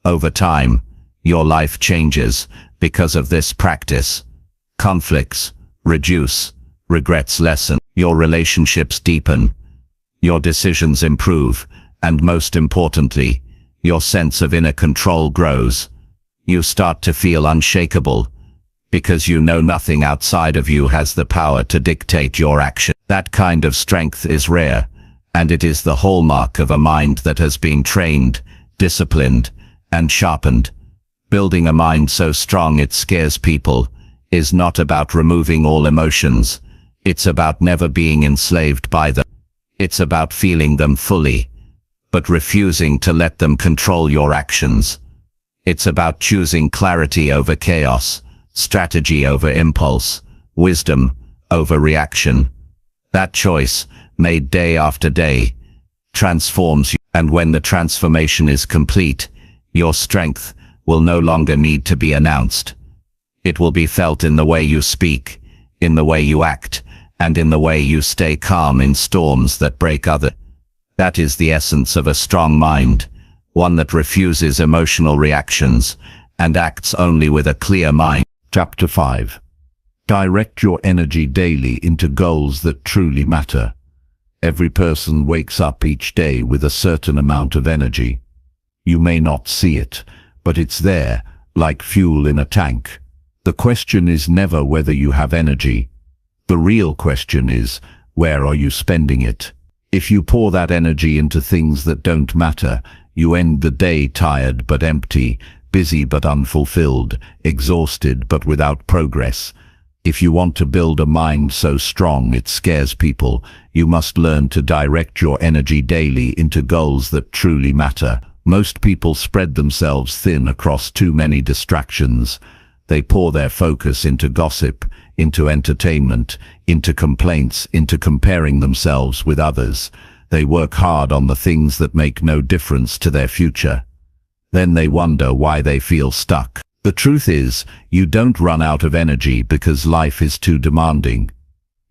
Over time, your life changes because of this practice. Conflicts reduce, regrets lessen, your relationships deepen, your decisions improve, and most importantly, your sense of inner control grows. You start to feel unshakable, because you know nothing outside of you has the power to dictate your action. That kind of strength is rare, and it is the hallmark of a mind that has been trained, disciplined, and sharpened. Building a mind so strong it scares people is not about removing all emotions. It's about never being enslaved by them. It's about feeling them fully, but refusing to let them control your actions. It's about choosing clarity over chaos, strategy over impulse, wisdom over reaction. That choice, made day after day, transforms you. And when the transformation is complete, your strength will no longer need to be announced. It will be felt in the way you speak, in the way you act, and in the way you stay calm in storms that break others. That is the essence of a strong mind, one that refuses emotional reactions and acts only with a clear mind. Chapter 5. Direct your energy daily into goals that truly matter. Every person wakes up each day with a certain amount of energy. You may not see it, but it's there, like fuel in a tank. The question is never whether you have energy. The real question is, where are you spending it? If you pour that energy into things that don't matter, you end the day tired but empty, busy but unfulfilled, exhausted but without progress. If you want to build a mind so strong it scares people, you must learn to direct your energy daily into goals that truly matter. Most people spread themselves thin across too many distractions. They pour their focus into gossip, into entertainment, into complaints, into comparing themselves with others. They work hard on the things that make no difference to their future. Then they wonder why they feel stuck. The truth is, you don't run out of energy because life is too demanding.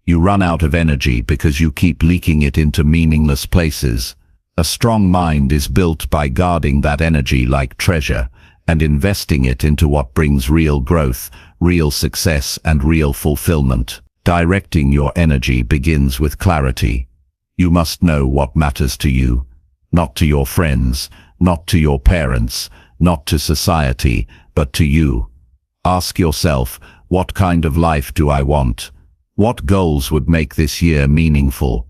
You run out of energy because you keep leaking it into meaningless places. A strong mind is built by guarding that energy like treasure and investing it into what brings real growth, real success, and real fulfillment. Directing your energy begins with clarity. You must know what matters to you, not to your friends, not to your parents, not to society, but to you. Ask yourself, what kind of life do I want? What goals would make this year meaningful?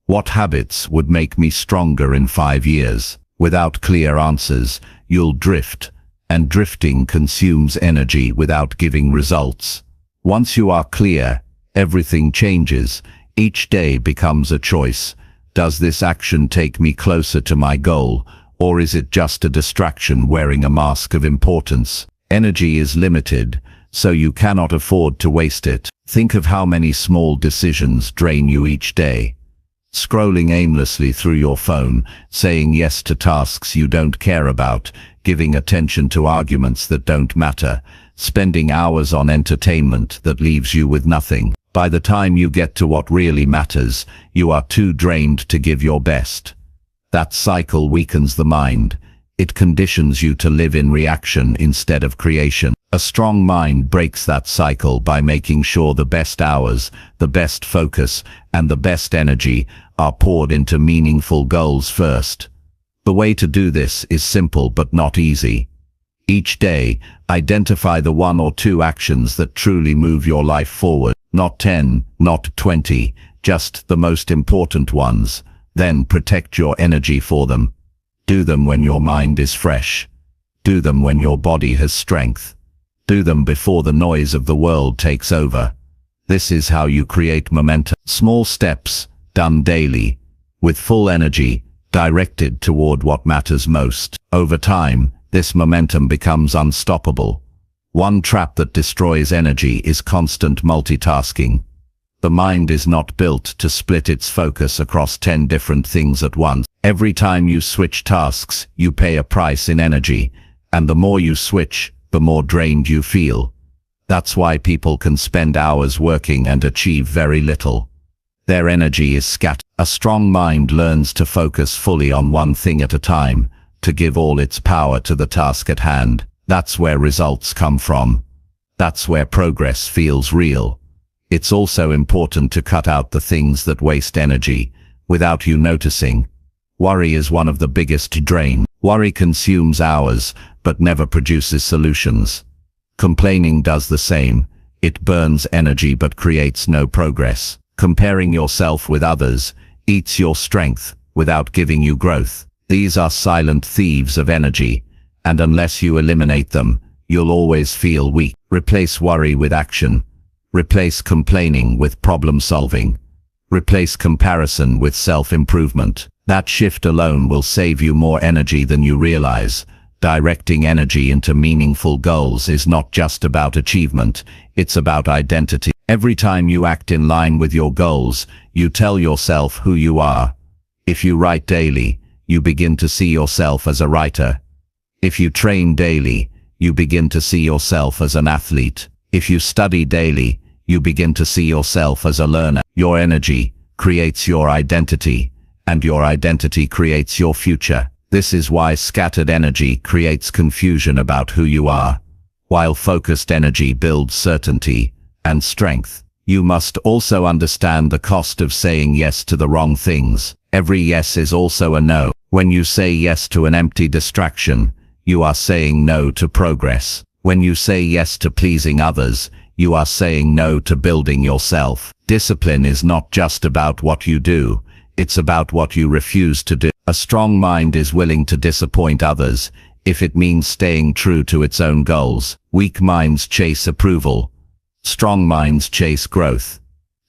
What habits would make me stronger in 5 years? Without clear answers, you'll drift, and drifting consumes energy without giving results. Once you are clear, everything changes. Each day becomes a choice. Does this action take me closer to my goal, or is it just a distraction wearing a mask of importance? Energy is limited, so you cannot afford to waste it. Think of how many small decisions drain you each day. Scrolling aimlessly through your phone, saying yes to tasks you don't care about, giving attention to arguments that don't matter, spending hours on entertainment that leaves you with nothing. By the time you get to what really matters, you are too drained to give your best. That cycle weakens the mind. It conditions you to live in reaction instead of creation. A strong mind breaks that cycle by making sure the best hours, the best focus, and the best energy are poured into meaningful goals first. The way to do this is simple but not easy. Each day, identify the 1 or 2 actions that truly move your life forward. Not 10, not 20, just the most important ones. Then protect your energy for them. Do them when your mind is fresh. Do them when your body has strength. Do them before the noise of the world takes over. This is how you create momentum. Small steps, done daily, with full energy, directed toward what matters most. Over time, this momentum becomes unstoppable. One trap that destroys energy is constant multitasking. The mind is not built to split its focus across 10 different things at once. Every time you switch tasks, you pay a price in energy, and the more you switch, the more drained you feel. That's why people can spend hours working and achieve very little. Their energy is scattered. A strong mind learns to focus fully on one thing at a time, to give all its power to the task at hand. That's where results come from. That's where progress feels real. It's also important to cut out the things that waste energy, without you noticing. Worry is one of the biggest drains. Worry consumes hours, but never produces solutions. Complaining does the same. It burns energy but creates no progress. Comparing yourself with others eats your strength without giving you growth. These are silent thieves of energy, and unless you eliminate them, you'll always feel weak. Replace worry with action. Replace complaining with problem solving. Replace comparison with self-improvement. That shift alone will save you more energy than you realize. Directing energy into meaningful goals is not just about achievement, it's about identity. Every time you act in line with your goals, you tell yourself who you are. If you write daily, you begin to see yourself as a writer. If you train daily, you begin to see yourself as an athlete. If you study daily, you begin to see yourself as a learner. Your energy creates your identity, and your identity creates your future. This is why scattered energy creates confusion about who you are, while focused energy builds certainty and strength. You must also understand the cost of saying yes to the wrong things. Every yes is also a no. When you say yes to an empty distraction, you are saying no to progress. When you say yes to pleasing others, you are saying no to building yourself. Discipline is not just about what you do, it's about what you refuse to do. A strong mind is willing to disappoint others if it means staying true to its own goals. Weak minds chase approval. Strong minds chase growth.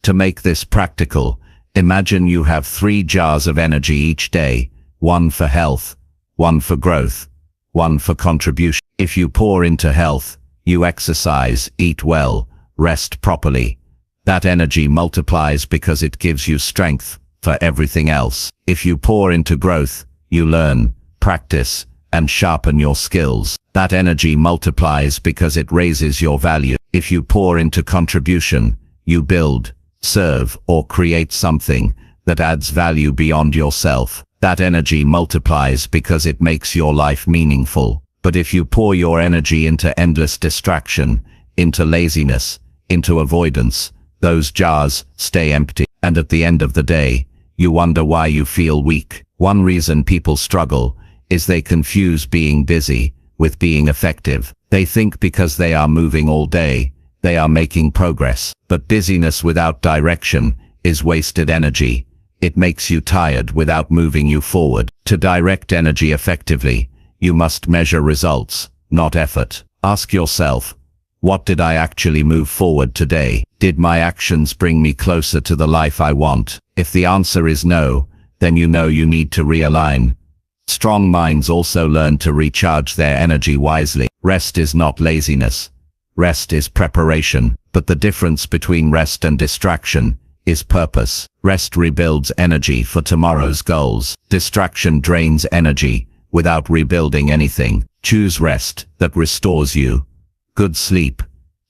To make this practical, imagine you have 3 jars of energy each day, one for health, one for growth, one for contribution. If you pour into health, you exercise, eat well, rest properly. That energy multiplies because it gives you strength for everything else. If you pour into growth, you learn, practice, and sharpen your skills. That energy multiplies because it raises your value. If you pour into contribution, you build, serve, or create something that adds value beyond yourself. That energy multiplies because it makes your life meaningful. But if you pour your energy into endless distraction, into laziness, into avoidance, those jars stay empty. And at the end of the day, you wonder why you feel weak. One reason people struggle is they confuse being busy with being effective. They think because they are moving all day, they are making progress. But busyness without direction is wasted energy. It makes you tired without moving you forward. To direct energy effectively, you must measure results, not effort. Ask yourself, what did I actually move forward today? Did my actions bring me closer to the life I want? If the answer is no, then you know you need to realign. Strong minds also learn to recharge their energy wisely. Rest is not laziness. Rest is preparation. But the difference between rest and distraction is purpose. Rest rebuilds energy for tomorrow's goals. Distraction drains energy without rebuilding anything. Choose rest that restores you. Good sleep,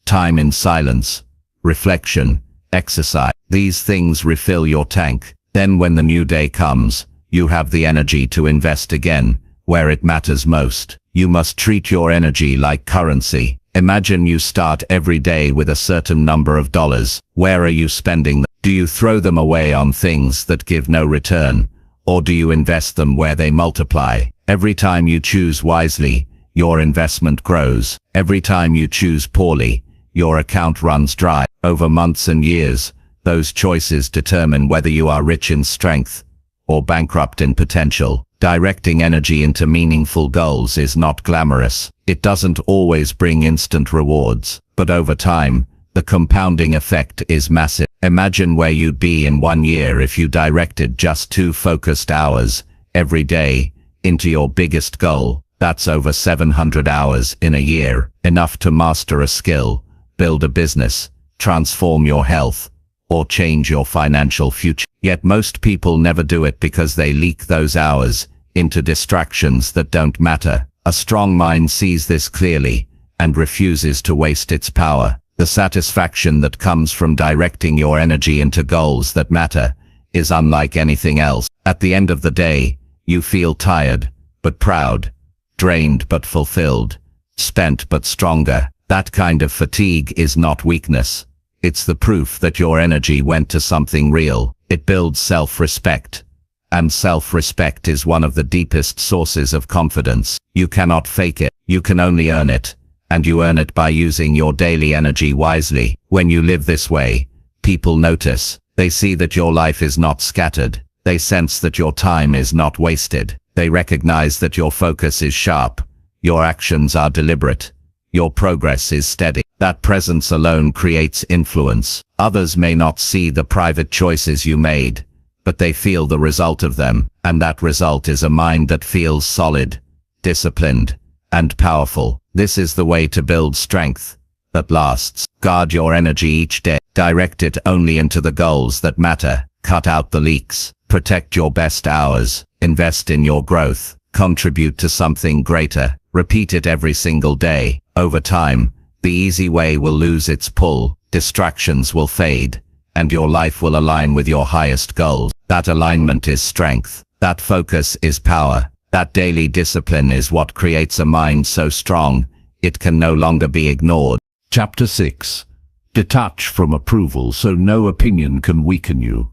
time in silence, reflection, exercise. These things refill your tank. Then when the new day comes, you have the energy to invest again, where it matters most. You must treat your energy like currency. Imagine you start every day with a certain number of dollars. Where are you spending them? Do you throw them away on things that give no return, or do you invest them where they multiply? Every time you choose wisely, your investment grows. Every time you choose poorly, your account runs dry. Over months and years, those choices determine whether you are rich in strength or bankrupt in potential. Directing energy into meaningful goals is not glamorous. It doesn't always bring instant rewards, but over time, the compounding effect is massive. Imagine where you'd be in 1 year if you directed just 2 focused hours every day into your biggest goal. That's over 700 hours in a year, enough to master a skill, build a business, transform your health, or change your financial future. Yet most people never do it because they leak those hours into distractions that don't matter. A strong mind sees this clearly and refuses to waste its power. The satisfaction that comes from directing your energy into goals that matter is unlike anything else. At the end of the day, you feel tired, but proud, drained but fulfilled, spent but stronger. That kind of fatigue is not weakness. It's the proof that your energy went to something real. It builds self-respect. And self-respect is one of the deepest sources of confidence. You cannot fake it. You can only earn it. And you earn it by using your daily energy wisely. When you live this way, people notice. They see that your life is not scattered. They sense that your time is not wasted. They recognize that your focus is sharp. Your actions are deliberate. Your progress is steady. That presence alone creates influence. Others may not see the private choices you made, but they feel the result of them, and that result is a mind that feels solid, disciplined, and powerful. This is the way to build strength that lasts. Guard your energy each day. Direct it only into the goals that matter. Cut out the leaks. Protect your best hours. Invest in your growth. Contribute to something greater. Repeat it every single day. Over time, the easy way will lose its pull. Distractions will fade, and your life will align with your highest goals. That alignment is strength. That focus is power. That daily discipline is what creates a mind so strong, it can no longer be ignored. Chapter 6. Detach from approval so no opinion can weaken you.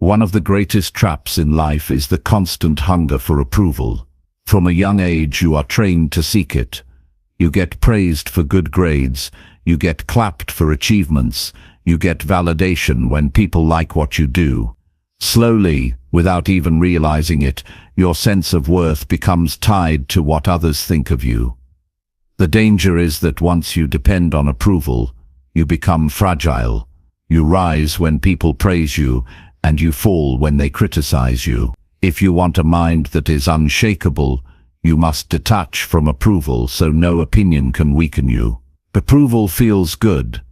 One of the greatest traps in life is the constant hunger for approval. From a young age you are trained to seek it. You get praised for good grades, you get clapped for achievements, you get validation when people like what you do. Slowly, without even realizing it, your sense of worth becomes tied to what others think of you. The danger is that once you depend on approval, you become fragile. You rise when people praise you, and you fall when they criticize you. If you want a mind that is unshakable, you must detach from approval so no opinion can weaken you. Approval feels good,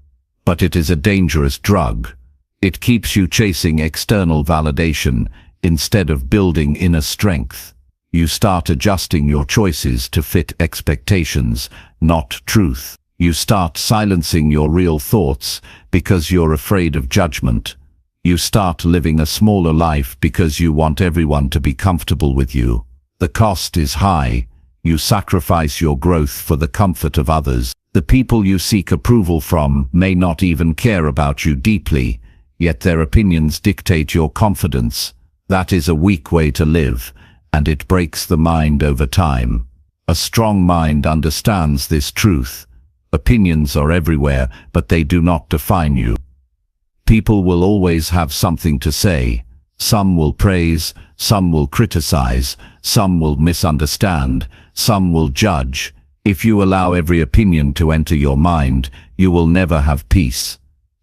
but it is a dangerous drug. It keeps you chasing external validation instead of building inner strength. You start adjusting your choices to fit expectations, not truth. You start silencing your real thoughts because you're afraid of judgment. You start living a smaller life because you want everyone to be comfortable with you. The cost is high. You sacrifice your growth for the comfort of others. The people you seek approval from may not even care about you deeply, yet their opinions dictate your confidence. That is a weak way to live, and it breaks the mind over time. A strong mind understands this truth. Opinions are everywhere, but they do not define you. People will always have something to say. Some will praise, some will criticize, some will misunderstand, some will judge. If you allow every opinion to enter your mind, you will never have peace.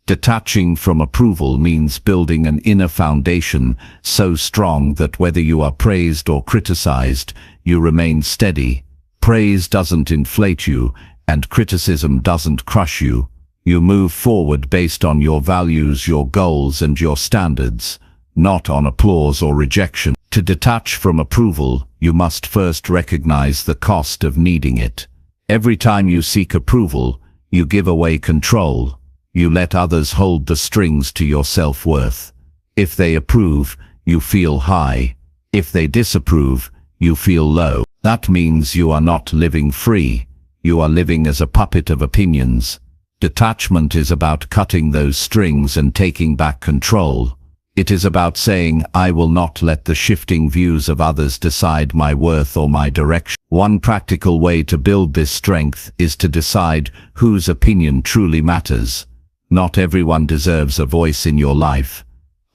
Detaching from approval means building an inner foundation so strong that whether you are praised or criticized, you remain steady. Praise doesn't inflate you, and criticism doesn't crush you. You move forward based on your values, your goals, and your standards, not on applause or rejection. To detach from approval, you must first recognize the cost of needing it. Every time you seek approval, you give away control. You let others hold the strings to your self-worth. If they approve, you feel high. If they disapprove, you feel low. That means you are not living free. You are living as a puppet of opinions. Detachment is about cutting those strings and taking back control. It is about saying, I will not let the shifting views of others decide my worth or my direction. One practical way to build this strength is to decide whose opinion truly matters. Not everyone deserves a voice in your life.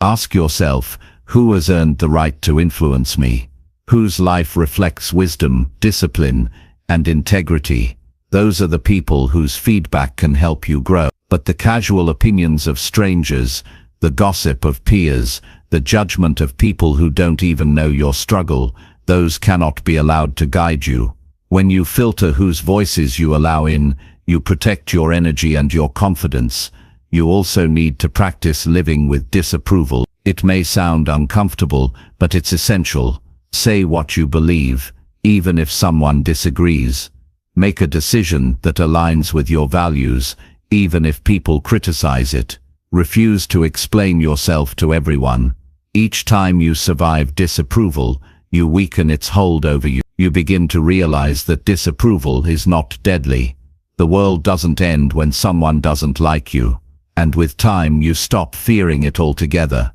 Ask yourself, who has earned the right to influence me? Whose life reflects wisdom, discipline, and integrity? Those are the people whose feedback can help you grow. But the casual opinions of strangers, the gossip of peers, the judgment of people who don't even know your struggle, those cannot be allowed to guide you. When you filter whose voices you allow in, you protect your energy and your confidence. You also need to practice living with disapproval. It may sound uncomfortable, but it's essential. Say what you believe, even if someone disagrees. Make a decision that aligns with your values, even if people criticize it. Refuse to explain yourself to everyone. Each time you survive disapproval, you weaken its hold over you. You begin to realize that disapproval is not deadly. The world doesn't end when someone doesn't like you. And with time you stop fearing it altogether.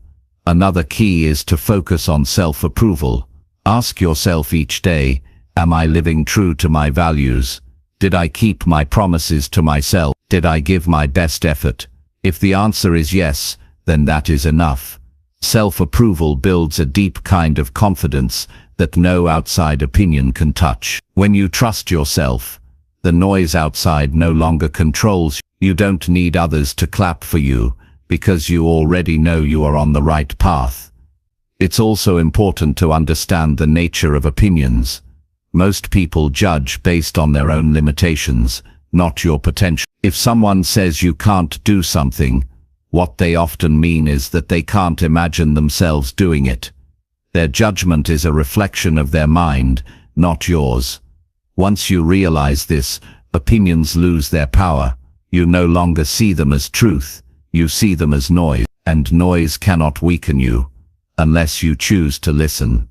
Another key is to focus on self-approval. Ask yourself each day, am I living true to my values? Did I keep my promises to myself? Did I give my best effort? If the answer is yes, then that is enough. Self-approval builds a deep kind of confidence that no outside opinion can touch. When you trust yourself, the noise outside no longer controls you. You don't need others to clap for you, because you already know you are on the right path. It's also important to understand the nature of opinions. Most people judge based on their own limitations, not your potential. If someone says you can't do something, what they often mean is that they can't imagine themselves doing it. Their judgment is a reflection of their mind, not yours. Once you realize this, opinions lose their power. You no longer see them as truth, you see them as noise, and noise cannot weaken you, unless you choose to listen.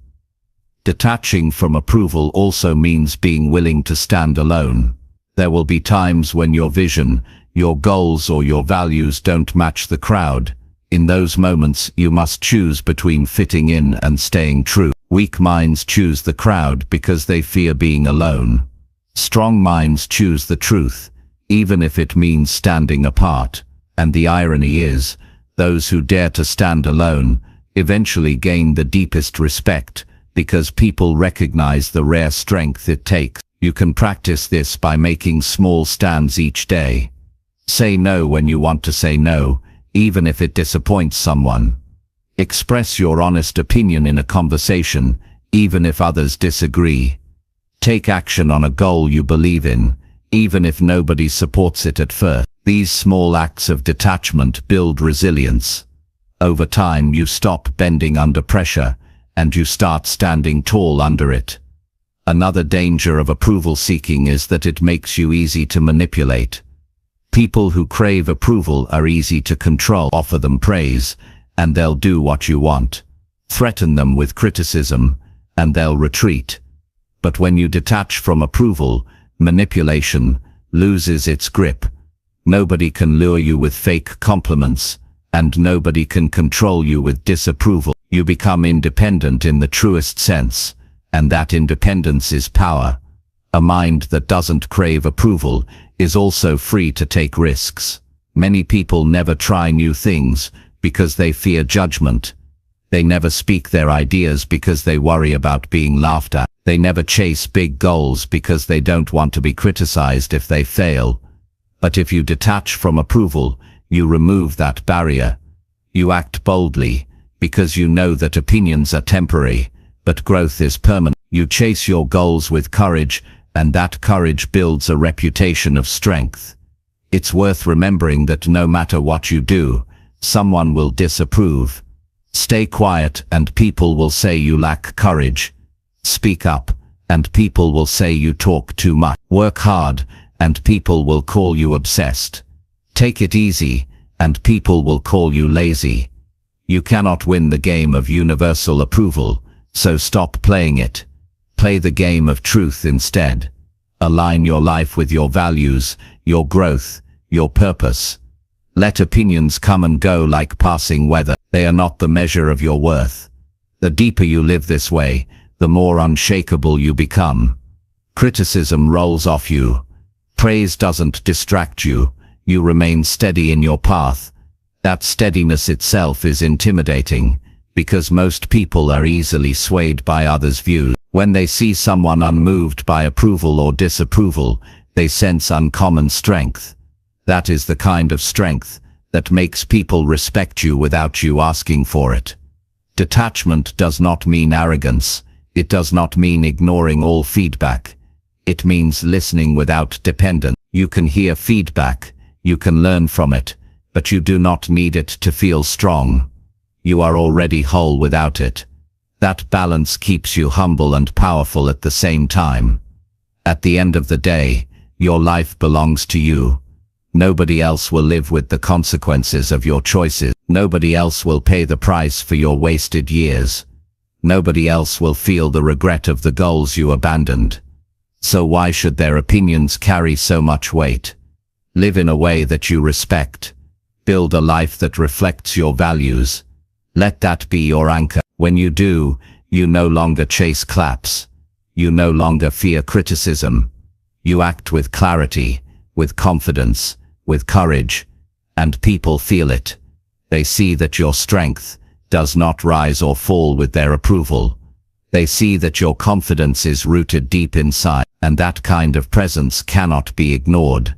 Detaching from approval also means being willing to stand alone. There will be times when your vision, your goals or your values don't match the crowd. In those moments, you must choose between fitting in and staying true. Weak minds choose the crowd because they fear being alone. Strong minds choose the truth, even if it means standing apart. And the irony is, those who dare to stand alone eventually gain the deepest respect, because people recognize the rare strength it takes. You can practice this by making small stands each day. Say no when you want to say no, even if it disappoints someone. Express your honest opinion in a conversation, even if others disagree. Take action on a goal you believe in, even if nobody supports it at first. These small acts of detachment build resilience. Over time, you stop bending under pressure, and you start standing tall under it. Another danger of approval seeking is that it makes you easy to manipulate. People who crave approval are easy to control. Offer them praise, and they'll do what you want. Threaten them with criticism, and they'll retreat. But when you detach from approval, manipulation loses its grip. Nobody can lure you with fake compliments, and nobody can control you with disapproval. You become independent in the truest sense, and that independence is power. A mind that doesn't crave approval is also free to take risks. Many people never try new things because they fear judgment. They never speak their ideas because they worry about being laughed at. They never chase big goals because they don't want to be criticized if they fail. But if you detach from approval, you remove that barrier. You act boldly, because you know that opinions are temporary, but growth is permanent. You chase your goals with courage, and that courage builds a reputation of strength. It's worth remembering that no matter what you do, someone will disapprove. Stay quiet and people will say you lack courage. Speak up, and people will say you talk too much. Work hard, and people will call you obsessed. Take it easy, and people will call you lazy. You cannot win the game of universal approval, so stop playing it. Play the game of truth instead. Align your life with your values, your growth, your purpose. Let opinions come and go like passing weather. They are not the measure of your worth. The deeper you live this way, the more unshakable you become. Criticism rolls off you. Praise doesn't distract you. You remain steady in your path. That steadiness itself is intimidating, because most people are easily swayed by others' views. When they see someone unmoved by approval or disapproval, they sense uncommon strength. That is the kind of strength that makes people respect you without you asking for it. Detachment does not mean arrogance. It does not mean ignoring all feedback. It means listening without dependence. You can hear feedback, you can learn from it, but you do not need it to feel strong. You are already whole without it. That balance keeps you humble and powerful at the same time. At the end of the day, your life belongs to you. Nobody else will live with the consequences of your choices. Nobody else will pay the price for your wasted years. Nobody else will feel the regret of the goals you abandoned. So why should their opinions carry so much weight? Live in a way that you respect. Build a life that reflects your values. Let that be your anchor. When you do, you no longer chase claps. You no longer fear criticism. You act with clarity, with confidence, with courage, and people feel it. They see that your strength does not rise or fall with their approval. They see that your confidence is rooted deep inside, and that kind of presence cannot be ignored.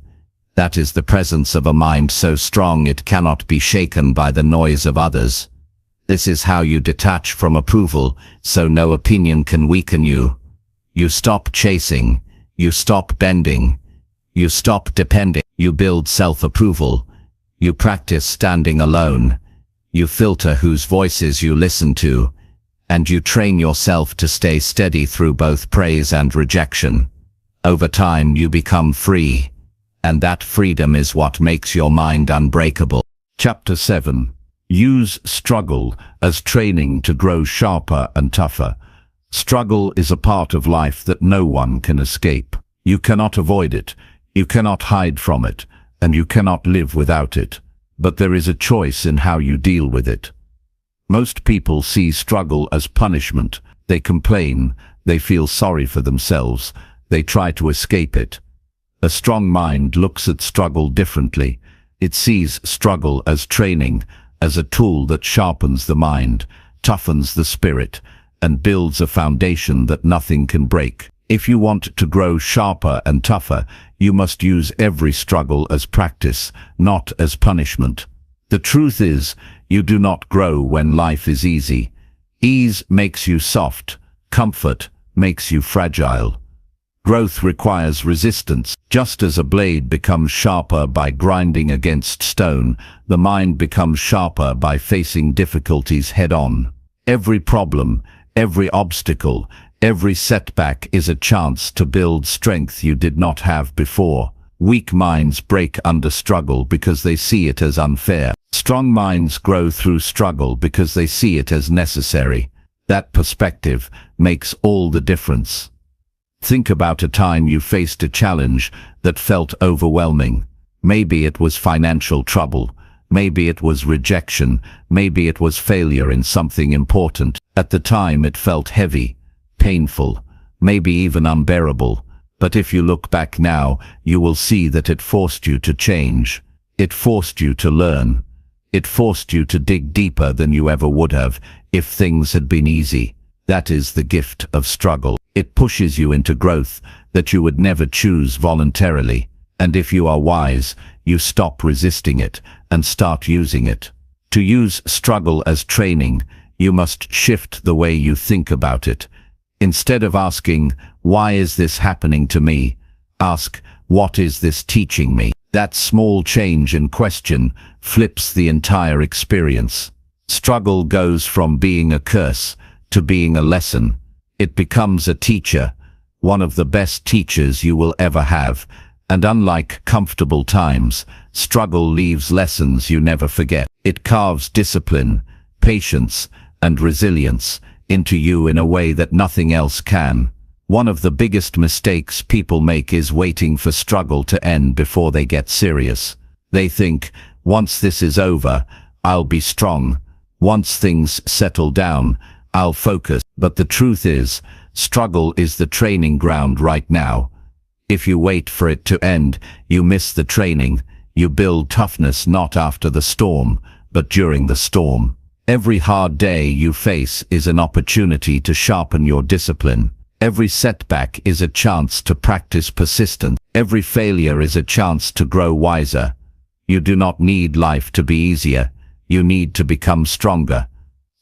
That is the presence of a mind so strong it cannot be shaken by the noise of others. This is how you detach from approval, so no opinion can weaken you. You stop chasing, you stop bending, you stop depending, you build self-approval, you practice standing alone, you filter whose voices you listen to, and you train yourself to stay steady through both praise and rejection. Over time you become free, and that freedom is what makes your mind unbreakable. Chapter 7. Use struggle as training to grow sharper and tougher. Struggle is a part of life that no one can escape. You cannot avoid it, you cannot hide from it, and you cannot live without it. But there is a choice in how you deal with it. Most people see struggle as punishment. They complain, they feel sorry for themselves, they try to escape it. A strong mind looks at struggle differently. It sees struggle as training, as a tool that sharpens the mind, toughens the spirit, and builds a foundation that nothing can break. If you want to grow sharper and tougher, you must use every struggle as practice, not as punishment. The truth is, you do not grow when life is easy. Ease makes you soft, comfort makes you fragile. Growth requires resistance. Just as a blade becomes sharper by grinding against stone, the mind becomes sharper by facing difficulties head-on. Every problem, every obstacle, every setback is a chance to build strength you did not have before. Weak minds break under struggle because they see it as unfair. Strong minds grow through struggle because they see it as necessary. That perspective makes all the difference. Think about a time you faced a challenge that felt overwhelming. Maybe it was financial trouble. Maybe it was rejection. Maybe it was failure in something important. At the time it felt heavy, painful, maybe even unbearable. But if you look back now, you will see that it forced you to change. It forced you to learn. It forced you to dig deeper than you ever would have if things had been easy. That is the gift of struggle. It pushes you into growth that you would never choose voluntarily. And if you are wise, you stop resisting it and start using it. To use struggle as training, you must shift the way you think about it. Instead of asking, "Why is this happening to me?" ask, "What is this teaching me?" That small change in question flips the entire experience. Struggle goes from being a curse to being a lesson. It becomes a teacher, one of the best teachers you will ever have. And unlike comfortable times, struggle leaves lessons you never forget. It carves discipline, patience, and resilience into you in a way that nothing else can. One of the biggest mistakes people make is waiting for struggle to end before they get serious. They think, once this is over, I'll be strong. Once things settle down, I'll focus. But the truth is, struggle is the training ground right now. If you wait for it to end, you miss the training. You build toughness not after the storm, but during the storm. Every hard day you face is an opportunity to sharpen your discipline. Every setback is a chance to practice persistence. Every failure is a chance to grow wiser. You do not need life to be easier. You need to become stronger.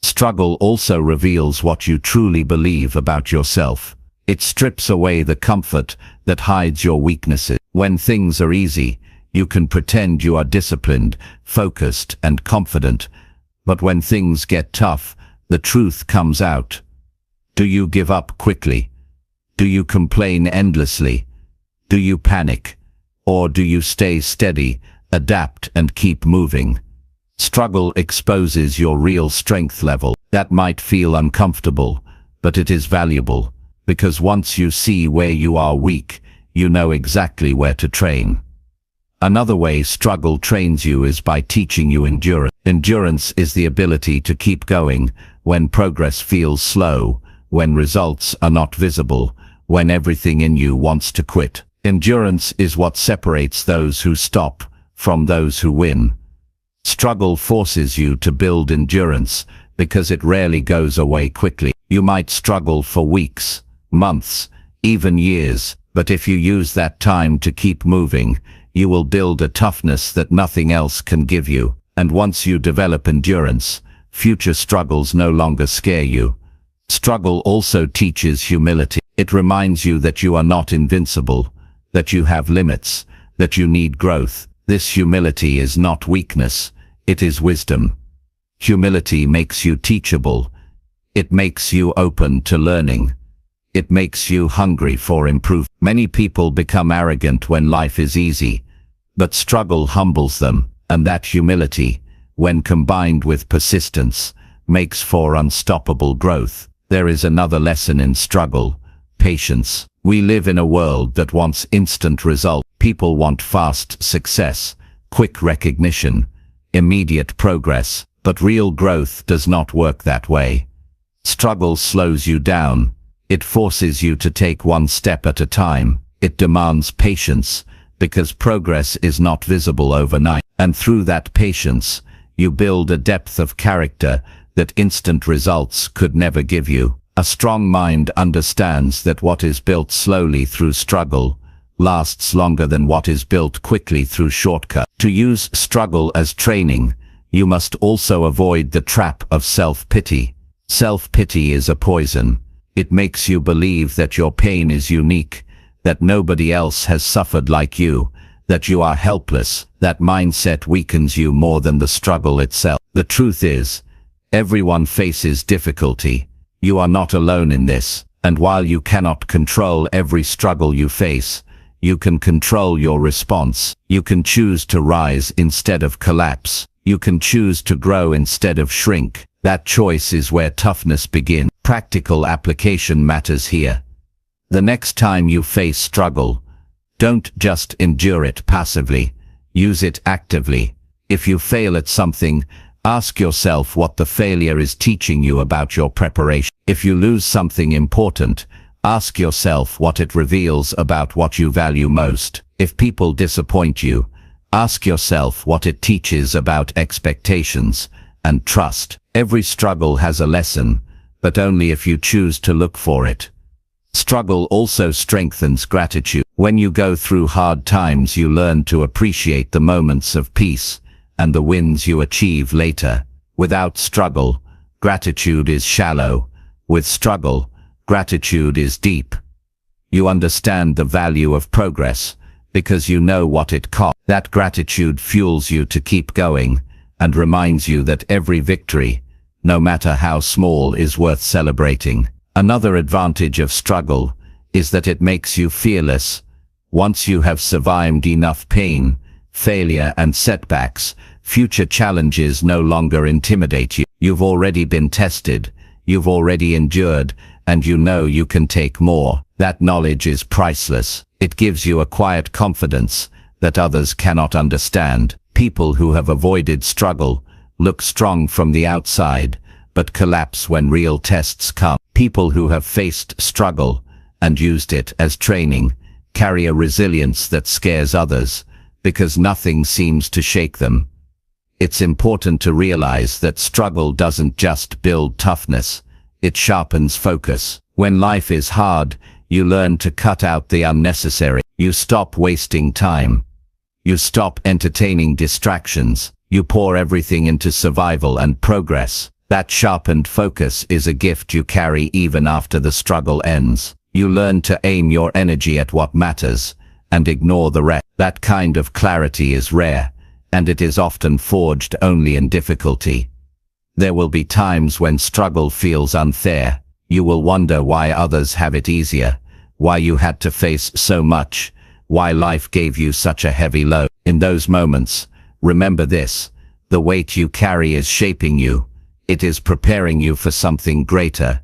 Struggle also reveals what you truly believe about yourself. It strips away the comfort that hides your weaknesses. When things are easy, you can pretend you are disciplined, focused, and confident. But when things get tough, the truth comes out. Do you give up quickly? Do you complain endlessly? Do you panic? Or do you stay steady, adapt, and keep moving? Struggle exposes your real strength level. That might feel uncomfortable, but it is valuable, because once you see where you are weak, you know exactly where to train. Another way struggle trains you is by teaching you endurance. Endurance is the ability to keep going when progress feels slow, when results are not visible, when everything in you wants to quit. Endurance is what separates those who stop from those who win. Struggle forces you to build endurance because it rarely goes away quickly. You might struggle for weeks, months, even years, but if you use that time to keep moving, you will build a toughness that nothing else can give you. And once you develop endurance, future struggles no longer scare you. Struggle also teaches humility. It reminds you that you are not invincible, that you have limits, that you need growth. This humility is not weakness, it is wisdom. Humility makes you teachable. It makes you open to learning. It makes you hungry for improvement. Many people become arrogant when life is easy, but struggle humbles them, and that humility, when combined with persistence, makes for unstoppable growth. There is another lesson in struggle: patience. We live in a world that wants instant results. People want fast success, quick recognition, immediate progress, but real growth does not work that way. Struggle slows you down. It forces you to take one step at a time. It demands patience, because progress is not visible overnight. And through that patience, you build a depth of character that instant results could never give you. A strong mind understands that what is built slowly through struggle lasts longer than what is built quickly through shortcuts. To use struggle as training, you must also avoid the trap of self-pity. Self-pity is a poison. It makes you believe that your pain is unique, that nobody else has suffered like you, that you are helpless. That mindset weakens you more than the struggle itself. The truth is, everyone faces difficulty. You are not alone in this, and while you cannot control every struggle you face, you can control your response. You can choose to rise instead of collapse. You can choose to grow instead of shrink. That choice is where toughness begins. Practical application matters here. The next time you face struggle, don't just endure it passively. Use it actively. If you fail at something, ask yourself what the failure is teaching you about your preparation. If you lose something important, ask yourself what it reveals about what you value most. If people disappoint you, ask yourself what it teaches about expectations and trust. Every struggle has a lesson, but only if you choose to look for it. Struggle also strengthens gratitude. When you go through hard times, you learn to appreciate the moments of peace and the wins you achieve later. Without struggle, gratitude is shallow. With struggle, gratitude is deep. You understand the value of progress because you know what it costs. That gratitude fuels you to keep going and reminds you that every victory, no matter how small, is worth celebrating. Another advantage of struggle is that it makes you fearless. Once you have survived enough pain, failure, and setbacks, future challenges no longer intimidate you. You've already been tested, you've already endured, and you know you can take more. That knowledge is priceless. It gives you a quiet confidence that others cannot understand. People who have avoided struggle look strong from the outside, but collapse when real tests come. People who have faced struggle and used it as training carry a resilience that scares others, because nothing seems to shake them. It's important to realize that struggle doesn't just build toughness, it sharpens focus. When life is hard, you learn to cut out the unnecessary. You stop wasting time. You stop entertaining distractions. You pour everything into survival and progress. That sharpened focus is a gift you carry even after the struggle ends. You learn to aim your energy at what matters and ignore the rest. That kind of clarity is rare, and it is often forged only in difficulty. There will be times when struggle feels unfair. You will wonder why others have it easier, why you had to face so much, why life gave you such a heavy load. In those moments, remember this: the weight you carry is shaping you. It is preparing you for something greater.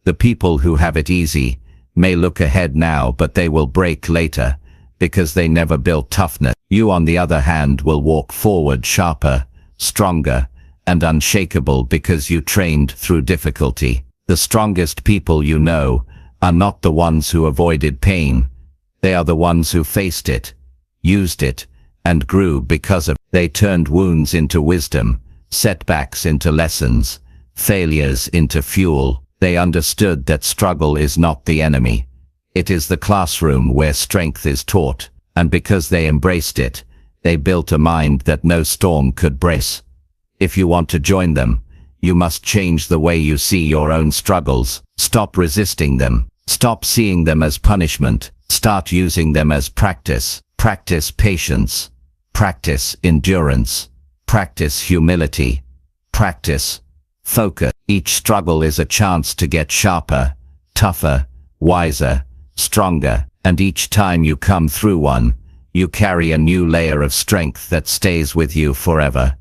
The people who have it easy may look ahead now, but they will break later, because they never built toughness. You, on the other hand, will walk forward sharper, stronger, and unshakable because you trained through difficulty. The strongest people you know are not the ones who avoided pain. They are the ones who faced it, used it, and grew because of it. They turned wounds into wisdom, setbacks into lessons, failures into fuel. They understood that struggle is not the enemy. It is the classroom where strength is taught, and because they embraced it, they built a mind that no storm could brace. If you want to join them, you must change the way you see your own struggles. Stop resisting them. Stop seeing them as punishment. Start using them as practice. Practice patience. Practice endurance. Practice humility. Practice focus. Each struggle is a chance to get sharper, tougher, wiser, stronger, and each time you come through one, you carry a new layer of strength that stays with you forever.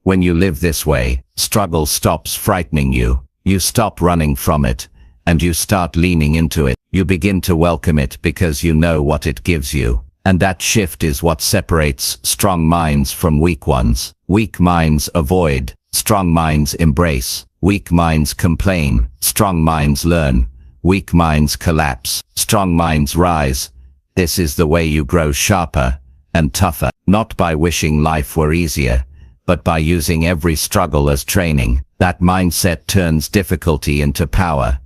When you live this way, struggle stops frightening you. You stop running from it, and you start leaning into it. You begin to welcome it because you know what it gives you. And that shift is what separates strong minds from weak ones. Weak minds avoid, strong minds embrace. Weak minds complain, strong minds learn. Weak minds collapse, strong minds rise. This is the way you grow sharper and tougher, not by wishing life were easier, but by using every struggle as training. That mindset turns difficulty into power.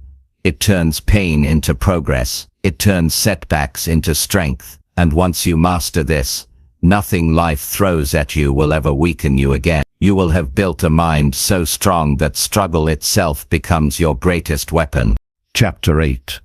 It turns pain into progress. It turns setbacks into strength. And once you master this, nothing life throws at you will ever weaken you again. You will have built a mind so strong that struggle itself becomes your greatest weapon. Chapter 8.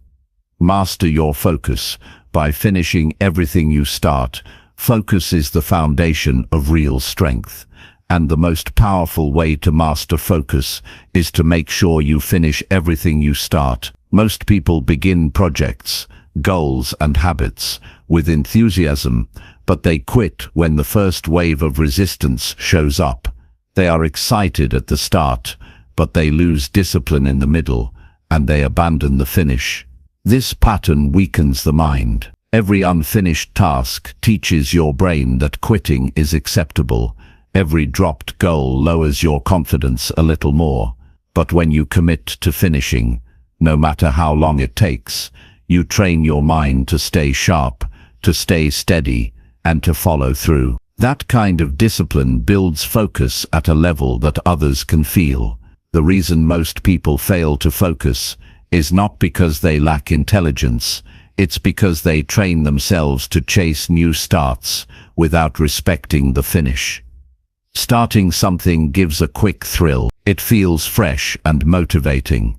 Master your focus by finishing everything you start. Focus is the foundation of real strength. And the most powerful way to master focus is to make sure you finish everything you start. Most people begin projects, goals and habits with enthusiasm, but they quit when the first wave of resistance shows up. They are excited at the start, but they lose discipline in the middle, and they abandon the finish. This pattern weakens the mind. Every unfinished task teaches your brain that quitting is acceptable. Every dropped goal lowers your confidence a little more. But when you commit to finishing, no matter how long it takes, you train your mind to stay sharp, to stay steady, and to follow through. That kind of discipline builds focus at a level that others can feel. The reason most people fail to focus is not because they lack intelligence. It's because they train themselves to chase new starts without respecting the finish. Starting something gives a quick thrill. It feels fresh and motivating.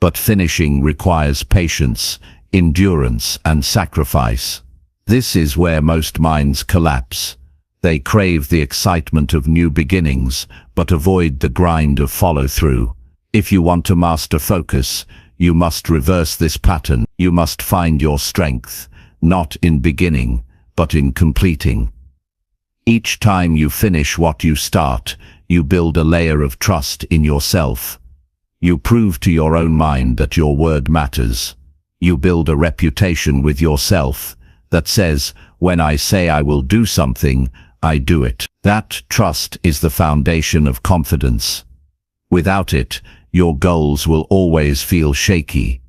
But finishing requires patience, endurance, and sacrifice. This is where most minds collapse. They crave the excitement of new beginnings, but avoid the grind of follow-through. If you want to master focus, you must reverse this pattern. You must find your strength, not in beginning, but in completing. Each time you finish what you start, you build a layer of trust in yourself. You prove to your own mind that your word matters. You build a reputation with yourself that says, when I say I will do something, I do it. That trust is the foundation of confidence. Without it, your goals will always feel shaky.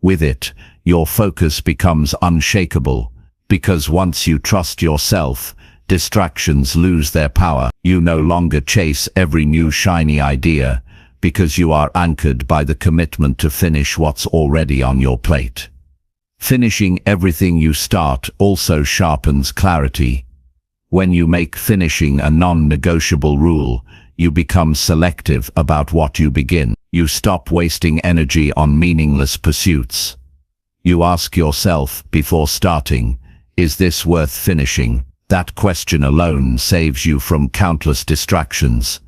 With it, your focus becomes unshakable, because once you trust yourself, distractions lose their power. You no longer chase every new shiny idea, because you are anchored by the commitment to finish what's already on your plate. Finishing everything you start also sharpens clarity. When you make finishing a non-negotiable rule, you become selective about what you begin. You stop wasting energy on meaningless pursuits. You ask yourself before starting, is this worth finishing? That question alone saves you from countless distractions.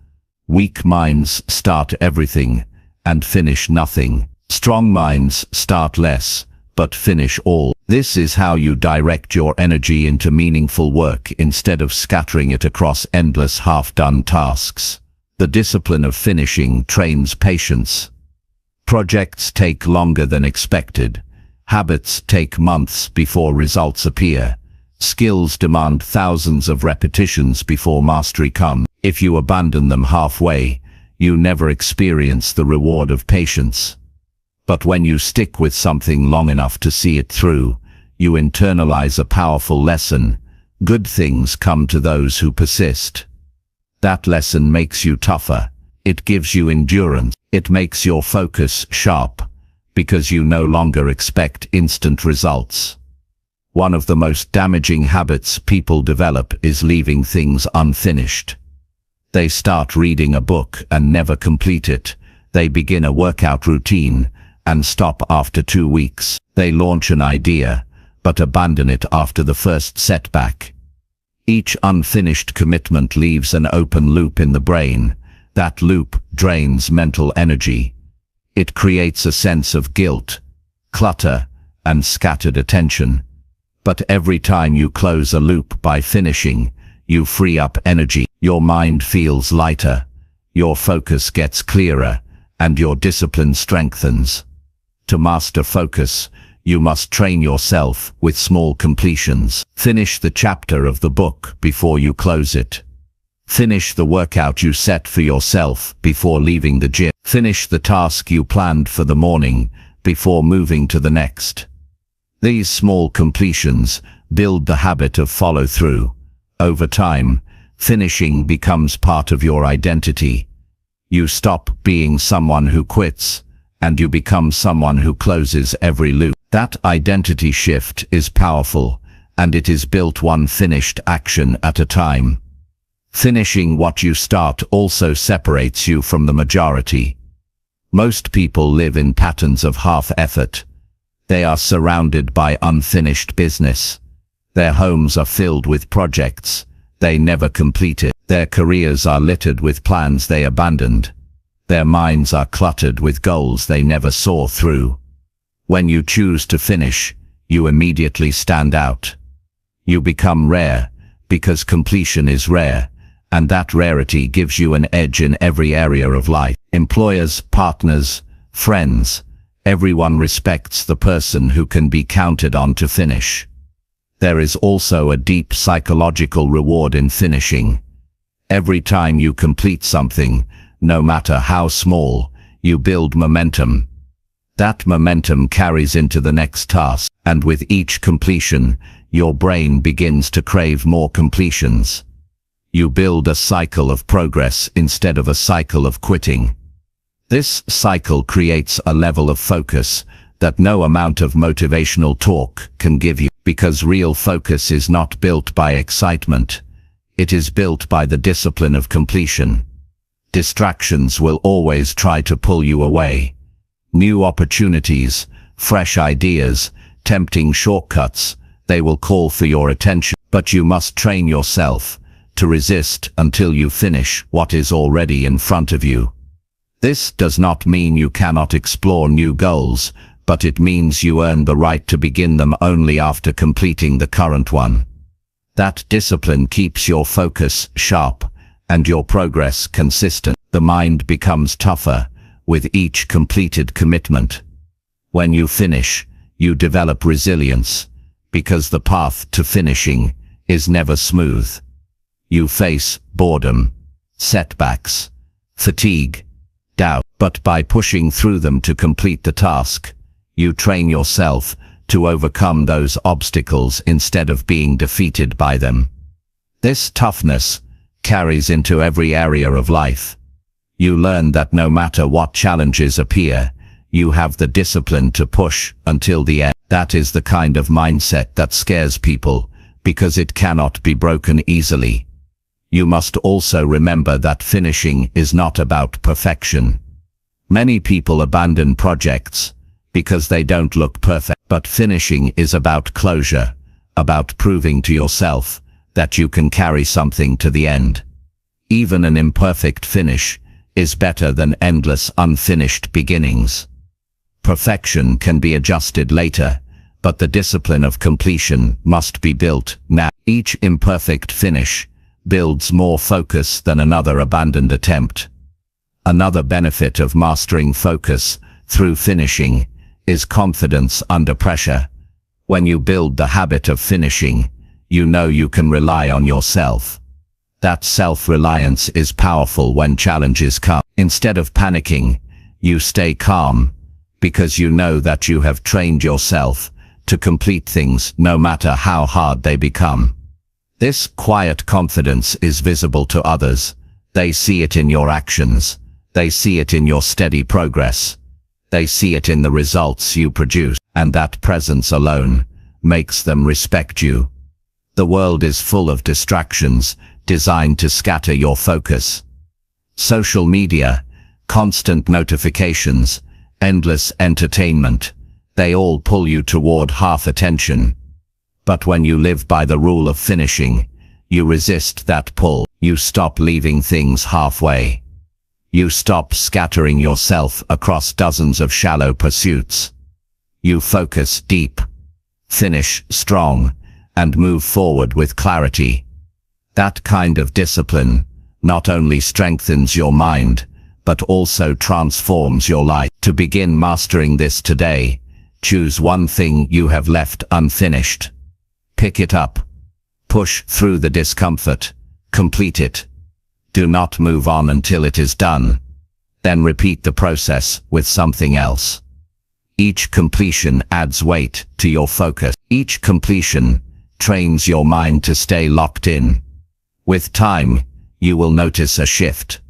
Weak minds start everything and finish nothing. Strong minds start less, but finish all. This is how you direct your energy into meaningful work instead of scattering it across endless half-done tasks. The discipline of finishing trains patience. Projects take longer than expected. Habits take months before results appear. Skills demand thousands of repetitions before mastery comes. If you abandon them halfway, you never experience the reward of patience. But when you stick with something long enough to see it through, you internalize a powerful lesson. Good things come to those who persist. That lesson makes you tougher. It gives you endurance. It makes your focus sharp, because you no longer expect instant results. One of the most damaging habits people develop is leaving things unfinished. They start reading a book and never complete it. They begin a workout routine and stop after 2 weeks. They launch an idea, but abandon it after the first setback. Each unfinished commitment leaves an open loop in the brain. That loop drains mental energy. It creates a sense of guilt, clutter, and scattered attention. But every time you close a loop by finishing, you free up energy. Your mind feels lighter, your focus gets clearer, and your discipline strengthens. To master focus, you must train yourself with small completions. Finish the chapter of the book before you close it. Finish the workout you set for yourself before leaving the gym. Finish the task you planned for the morning before moving to the next. These small completions build the habit of follow-through. Over time, finishing becomes part of your identity. You stop being someone who quits, and you become someone who closes every loop. That identity shift is powerful, and it is built one finished action at a time. Finishing what you start also separates you from the majority. Most people live in patterns of half effort. They are surrounded by unfinished business. Their homes are filled with projects they never completed. Their careers are littered with plans they abandoned. Their minds are cluttered with goals they never saw through. When you choose to finish, you immediately stand out. You become rare, because completion is rare, and that rarity gives you an edge in every area of life. Employers, partners, friends, everyone respects the person who can be counted on to finish. There is also a deep psychological reward in finishing. Every time you complete something, no matter how small, you build momentum. That momentum carries into the next task, and with each completion, your brain begins to crave more completions. You build a cycle of progress instead of a cycle of quitting. This cycle creates a level of focus that no amount of motivational talk can give you, because real focus is not built by excitement. It is built by the discipline of completion. Distractions will always try to pull you away. New opportunities, fresh ideas, tempting shortcuts, they will call for your attention. But you must train yourself to resist until you finish what is already in front of you. This does not mean you cannot explore new goals, but it means you earn the right to begin them only after completing the current one. That discipline keeps your focus sharp and your progress consistent. The mind becomes tougher with each completed commitment. When you finish, you develop resilience, because the path to finishing is never smooth. You face boredom, setbacks, fatigue, doubt, but by pushing through them to complete the task, you train yourself to overcome those obstacles instead of being defeated by them. This toughness carries into every area of life. You learn that no matter what challenges appear, you have the discipline to push until the end. That is the kind of mindset that scares people, because it cannot be broken easily. You must also remember that finishing is not about perfection. Many people abandon projects because they don't look perfect, but finishing is about closure, about proving to yourself that you can carry something to the end. Even an imperfect finish is better than endless unfinished beginnings. Perfection can be adjusted later, but the discipline of completion must be built now. Each imperfect finish builds more focus than another abandoned attempt. Another benefit of mastering focus through finishing is confidence under pressure. When you build the habit of finishing, you know you can rely on yourself. That self-reliance is powerful when challenges come. Instead of panicking, you stay calm, because you know that you have trained yourself to complete things no matter how hard they become. This quiet confidence is visible to others. They see it in your actions. They see it in your steady progress. They see it in the results you produce, and that presence alone makes them respect you. The world is full of distractions designed to scatter your focus. Social media, constant notifications, endless entertainment, they all pull you toward half attention. But when you live by the rule of finishing, you resist that pull. You stop leaving things halfway. You stop scattering yourself across dozens of shallow pursuits. You focus deep, finish strong, and move forward with clarity. That kind of discipline not only strengthens your mind, but also transforms your life. To begin mastering this today, choose one thing you have left unfinished. Pick it up. Push through the discomfort. Complete it. Do not move on until it is done. Then repeat the process with something else. Each completion adds weight to your focus. Each completion trains your mind to stay locked in. With time, you will notice a shift.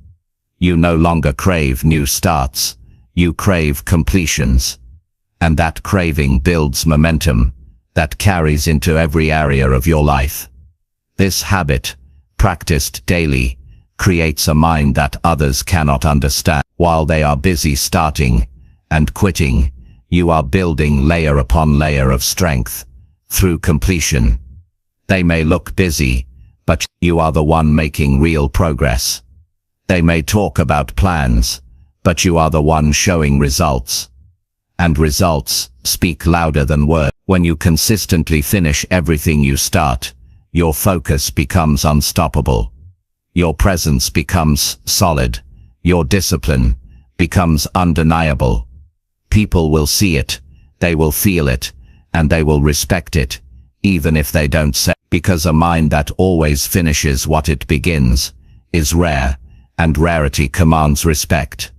You no longer crave new starts. You crave completions. And that craving builds momentum that carries into every area of your life. This habit, practiced daily, creates a mind that others cannot understand. While they are busy starting and quitting, you are building layer upon layer of strength through completion. They may look busy, but you are the one making real progress. They may talk about plans, but you are the one showing results. And results speak louder than words. When you consistently finish everything you start, your focus becomes unstoppable. Your presence becomes solid. Your discipline becomes undeniable. People will see it, they will feel it, and they will respect it, even if they don't say. Because a mind that always finishes what it begins is rare, and rarity commands respect.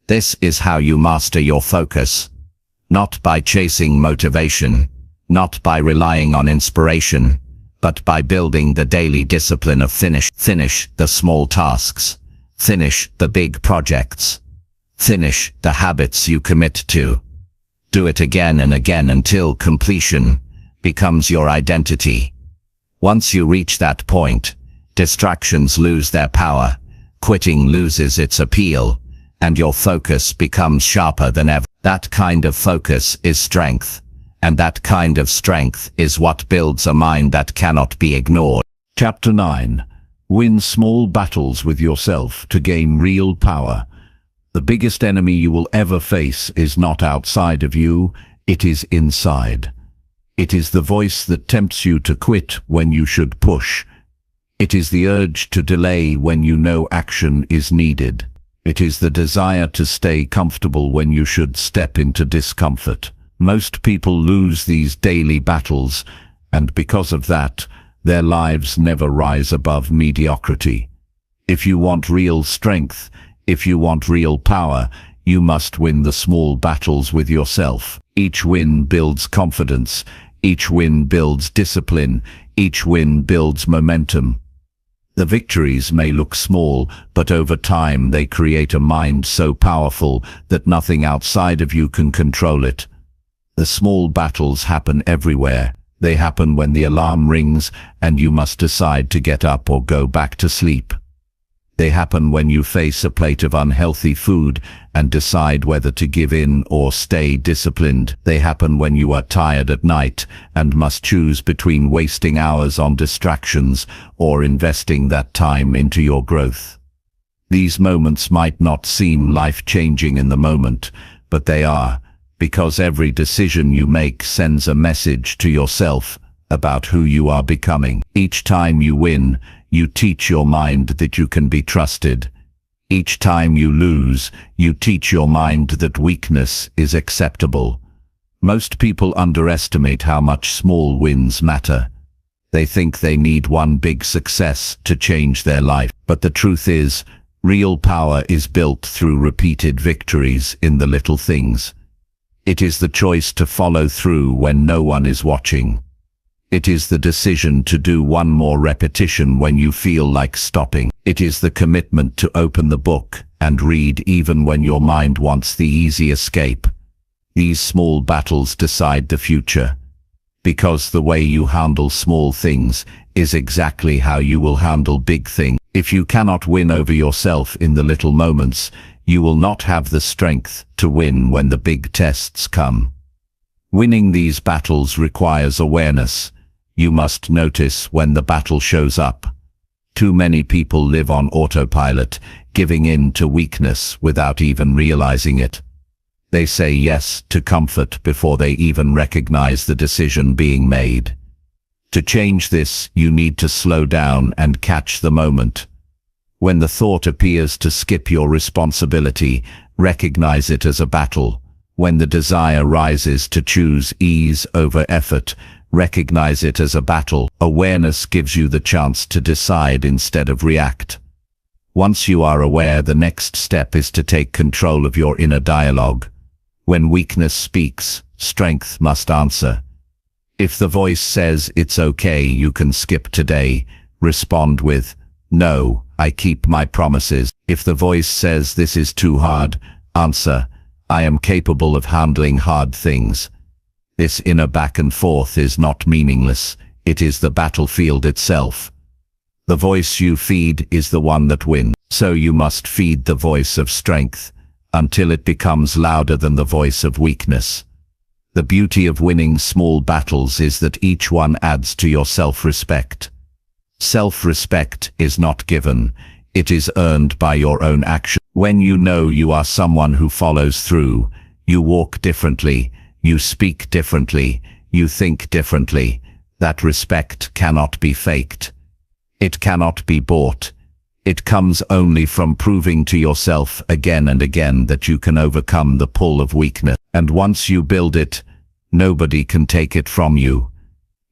This is how you master your focus. Not by chasing motivation, not by relying on inspiration, but by building the daily discipline of finish. Finish the small tasks. Finish the big projects. Finish the habits you commit to. Do it again and again until completion becomes your identity. Once you reach that point, distractions lose their power, quitting loses its appeal, and your focus becomes sharper than ever. That kind of focus is strength, and that kind of strength is what builds a mind that cannot be ignored. Chapter 9. Win small battles with yourself to gain real power. The biggest enemy you will ever face is not outside of you, it is inside. It is the voice that tempts you to quit when you should push. It is the urge to delay when you know action is needed. It is the desire to stay comfortable when you should step into discomfort. Most people lose these daily battles, and because of that, their lives never rise above mediocrity. If you want real strength, if you want real power, you must win the small battles with yourself. Each win builds confidence. Each win builds discipline. Each win builds momentum. The victories may look small, but over time they create a mind so powerful that nothing outside of you can control it. The small battles happen everywhere. They happen when the alarm rings and you must decide to get up or go back to sleep. They happen when you face a plate of unhealthy food and decide whether to give in or stay disciplined. They happen when you are tired at night and must choose between wasting hours on distractions or investing that time into your growth. These moments might not seem life-changing in the moment, but they are, because every decision you make sends a message to yourself about who you are becoming. Each time you win, you teach your mind that you can be trusted. Each time you lose, you teach your mind that weakness is acceptable. Most people underestimate how much small wins matter. They think they need one big success to change their life. But the truth is, real power is built through repeated victories in the little things. It is the choice to follow through when no one is watching. It is the decision to do one more repetition when you feel like stopping. It is the commitment to open the book and read even when your mind wants the easy escape. These small battles decide the future, because the way you handle small things is exactly how you will handle big things. If you cannot win over yourself in the little moments, you will not have the strength to win when the big tests come. Winning these battles requires awareness. You must notice when the battle shows up. Too many people live on autopilot, giving in to weakness without even realizing it. They say yes to comfort before they even recognize the decision being made. To change this, you need to slow down and catch the moment. When the thought appears to skip your responsibility, recognize it as a battle. When the desire rises to choose ease over effort, recognize it as a battle. Awareness gives you the chance to decide instead of react. Once you are aware, the next step is to take control of your inner dialogue. When weakness speaks, strength must answer. If the voice says it's okay, you can skip today, respond with, no, I keep my promises. If the voice says this is too hard, answer, I am capable of handling hard things. This inner back and forth is not meaningless, it is the battlefield itself. The voice you feed is the one that wins, so you must feed the voice of strength until it becomes louder than the voice of weakness. The beauty of winning small battles is that each one adds to your self-respect. Self-respect is not given, it is earned by your own action. When you know you are someone who follows through, you walk differently, you speak differently, you think differently. That respect cannot be faked. It cannot be bought. It comes only from proving to yourself again and again that you can overcome the pull of weakness. And once you build it, nobody can take it from you.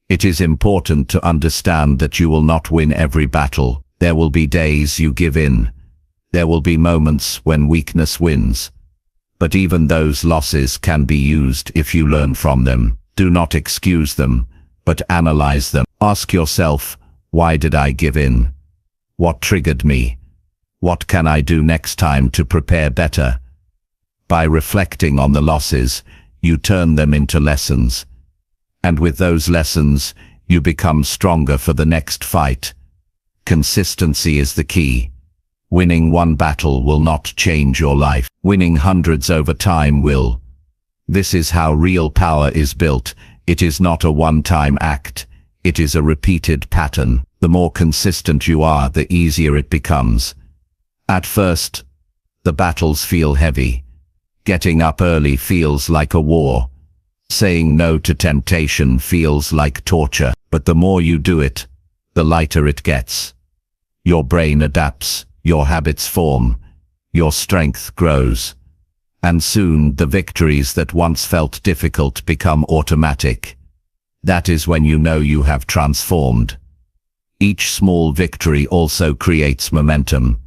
It is important to understand that you will not win every battle. There will be days you give in. There will be moments when weakness wins. But even those losses can be used if you learn from them. Do not excuse them, but analyze them. Ask yourself, why did I give in? What triggered me? What can I do next time to prepare better? By reflecting on the losses, you turn them into lessons. And with those lessons, you become stronger for the next fight. Consistency is the key. Winning one battle will not change your life. Winning hundreds over time will. This is how real power is built. It is not a one-time act. It is a repeated pattern. The more consistent you are, the easier it becomes. At first, the battles feel heavy. Getting up early feels like a war. Saying no to temptation feels like torture. But the more you do it, the lighter it gets. Your brain adapts, your habits form, your strength grows. And soon the victories that once felt difficult become automatic. That is when you know you have transformed. Each small victory also creates momentum.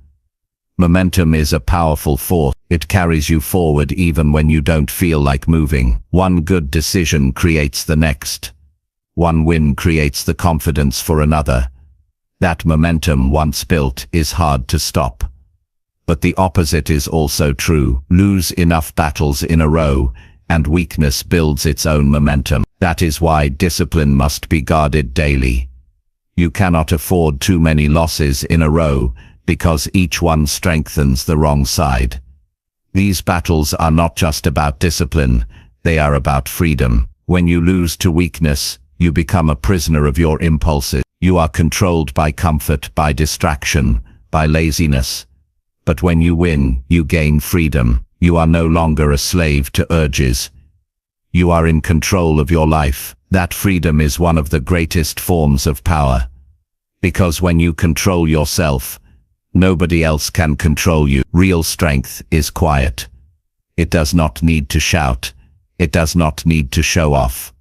Momentum is a powerful force. It carries you forward even when you don't feel like moving. One good decision creates the next. One win creates the confidence for another. That momentum, once built, is hard to stop. But the opposite is also true. Lose enough battles in a row, and weakness builds its own momentum. That is why discipline must be guarded daily. You cannot afford too many losses in a row, because each one strengthens the wrong side. These battles are not just about discipline, they are about freedom. When you lose to weakness, you become a prisoner of your impulses. You are controlled by comfort, by distraction, by laziness. But when you win, you gain freedom. You are no longer a slave to urges. You are in control of your life. That freedom is one of the greatest forms of power. Because when you control yourself, nobody else can control you. Real strength is quiet. It does not need to shout. It does not need to show off.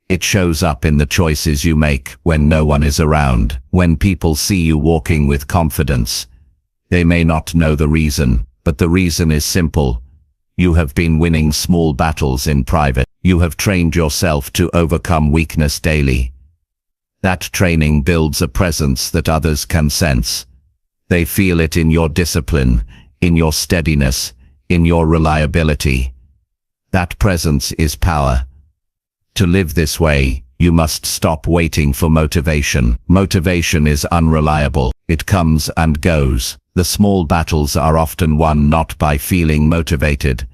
It shows up in the choices you make when no one is around. When people see you walking with confidence, they may not know the reason, but the reason is simple. You have been winning small battles in private. You have trained yourself to overcome weakness daily. That training builds a presence that others can sense. They feel it in your discipline, in your steadiness, in your reliability. That presence is power. To live this way, you must stop waiting for motivation. Motivation is unreliable. It comes and goes. The small battles are often won not by feeling motivated,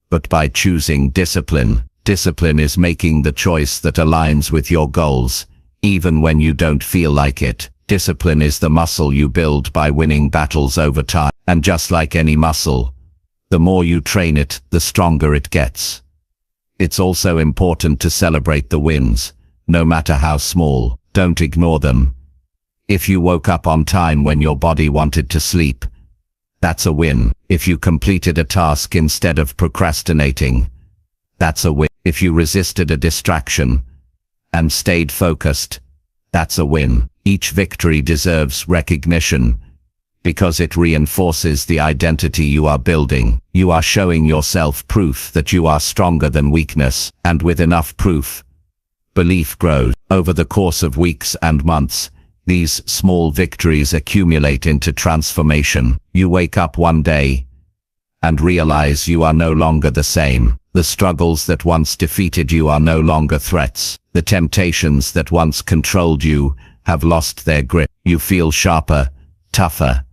but by choosing discipline. Discipline is making the choice that aligns with your goals, even when you don't feel like it. Discipline is the muscle you build by winning battles over time. And just like any muscle, the more you train it, the stronger it gets. It's also important to celebrate the wins, no matter how small. Don't ignore them. If you woke up on time when your body wanted to sleep, that's a win. If you completed a task instead of procrastinating, that's a win. If you resisted a distraction and stayed focused, that's a win. Each victory deserves recognition because it reinforces the identity you are building. You are showing yourself proof that you are stronger than weakness, and with enough proof, belief grows. Over the course of weeks and months, these small victories accumulate into transformation. You wake up one day and realize you are no longer the same. The struggles that once defeated you are no longer threats. The temptations that once controlled you have lost their grip. You feel sharper, tougher,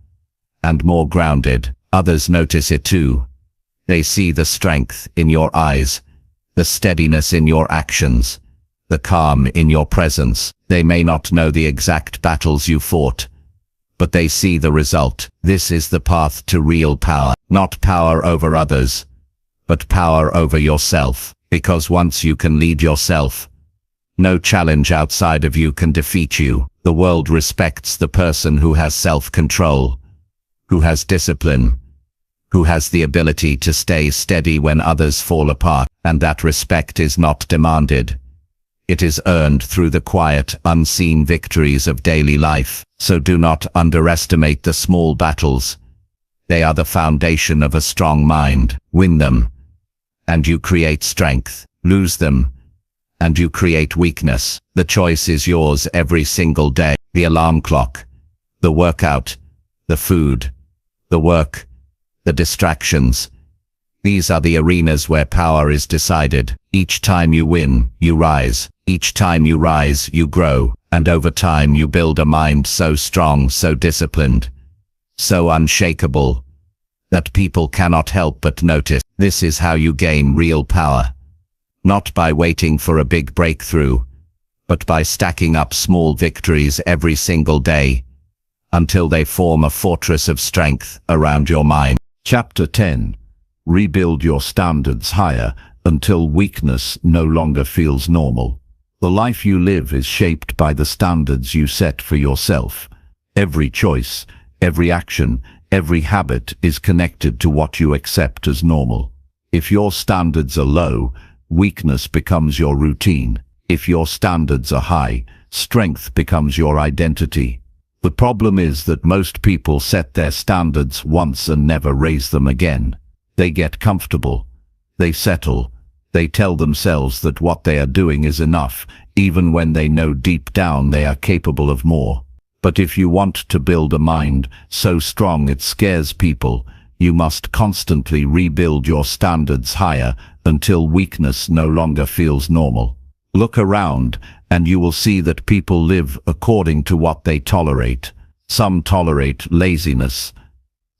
and more grounded. Others notice it too. They see the strength in your eyes, the steadiness in your actions, the calm in your presence. They may not know the exact battles you fought, but they see the result. This is the path to real power. Not power over others, but power over yourself. Because once you can lead yourself, no challenge outside of you can defeat you. The world respects the person who has self-control, who has discipline, who has the ability to stay steady when others fall apart. And that respect is not demanded. It is earned through the quiet, unseen victories of daily life. So do not underestimate the small battles. They are the foundation of a strong mind. Win them, and you create strength. Lose them, and you create weakness. The choice is yours every single day. The alarm clock, the workout, the food, the work, the distractions. These are the arenas where power is decided. Each time you win, you rise. Each time you rise, you grow. And over time you build a mind so strong, so disciplined, so unshakable, that people cannot help but notice. This is how you gain real power. Not by waiting for a big breakthrough, but by stacking up small victories every single day, until they form a fortress of strength around your mind. Chapter 10. Rebuild your standards higher until weakness no longer feels normal. The life you live is shaped by the standards you set for yourself. Every choice, every action, every habit is connected to what you accept as normal. If your standards are low, weakness becomes your routine. If your standards are high, strength becomes your identity. The problem is that most people set their standards once and never raise them again. They get comfortable. They settle. They tell themselves that what they are doing is enough, even when they know deep down they are capable of more. But if you want to build a mind so strong it scares people, you must constantly rebuild your standards higher until weakness no longer feels normal. Look around, and you will see that people live according to what they tolerate. Some tolerate laziness.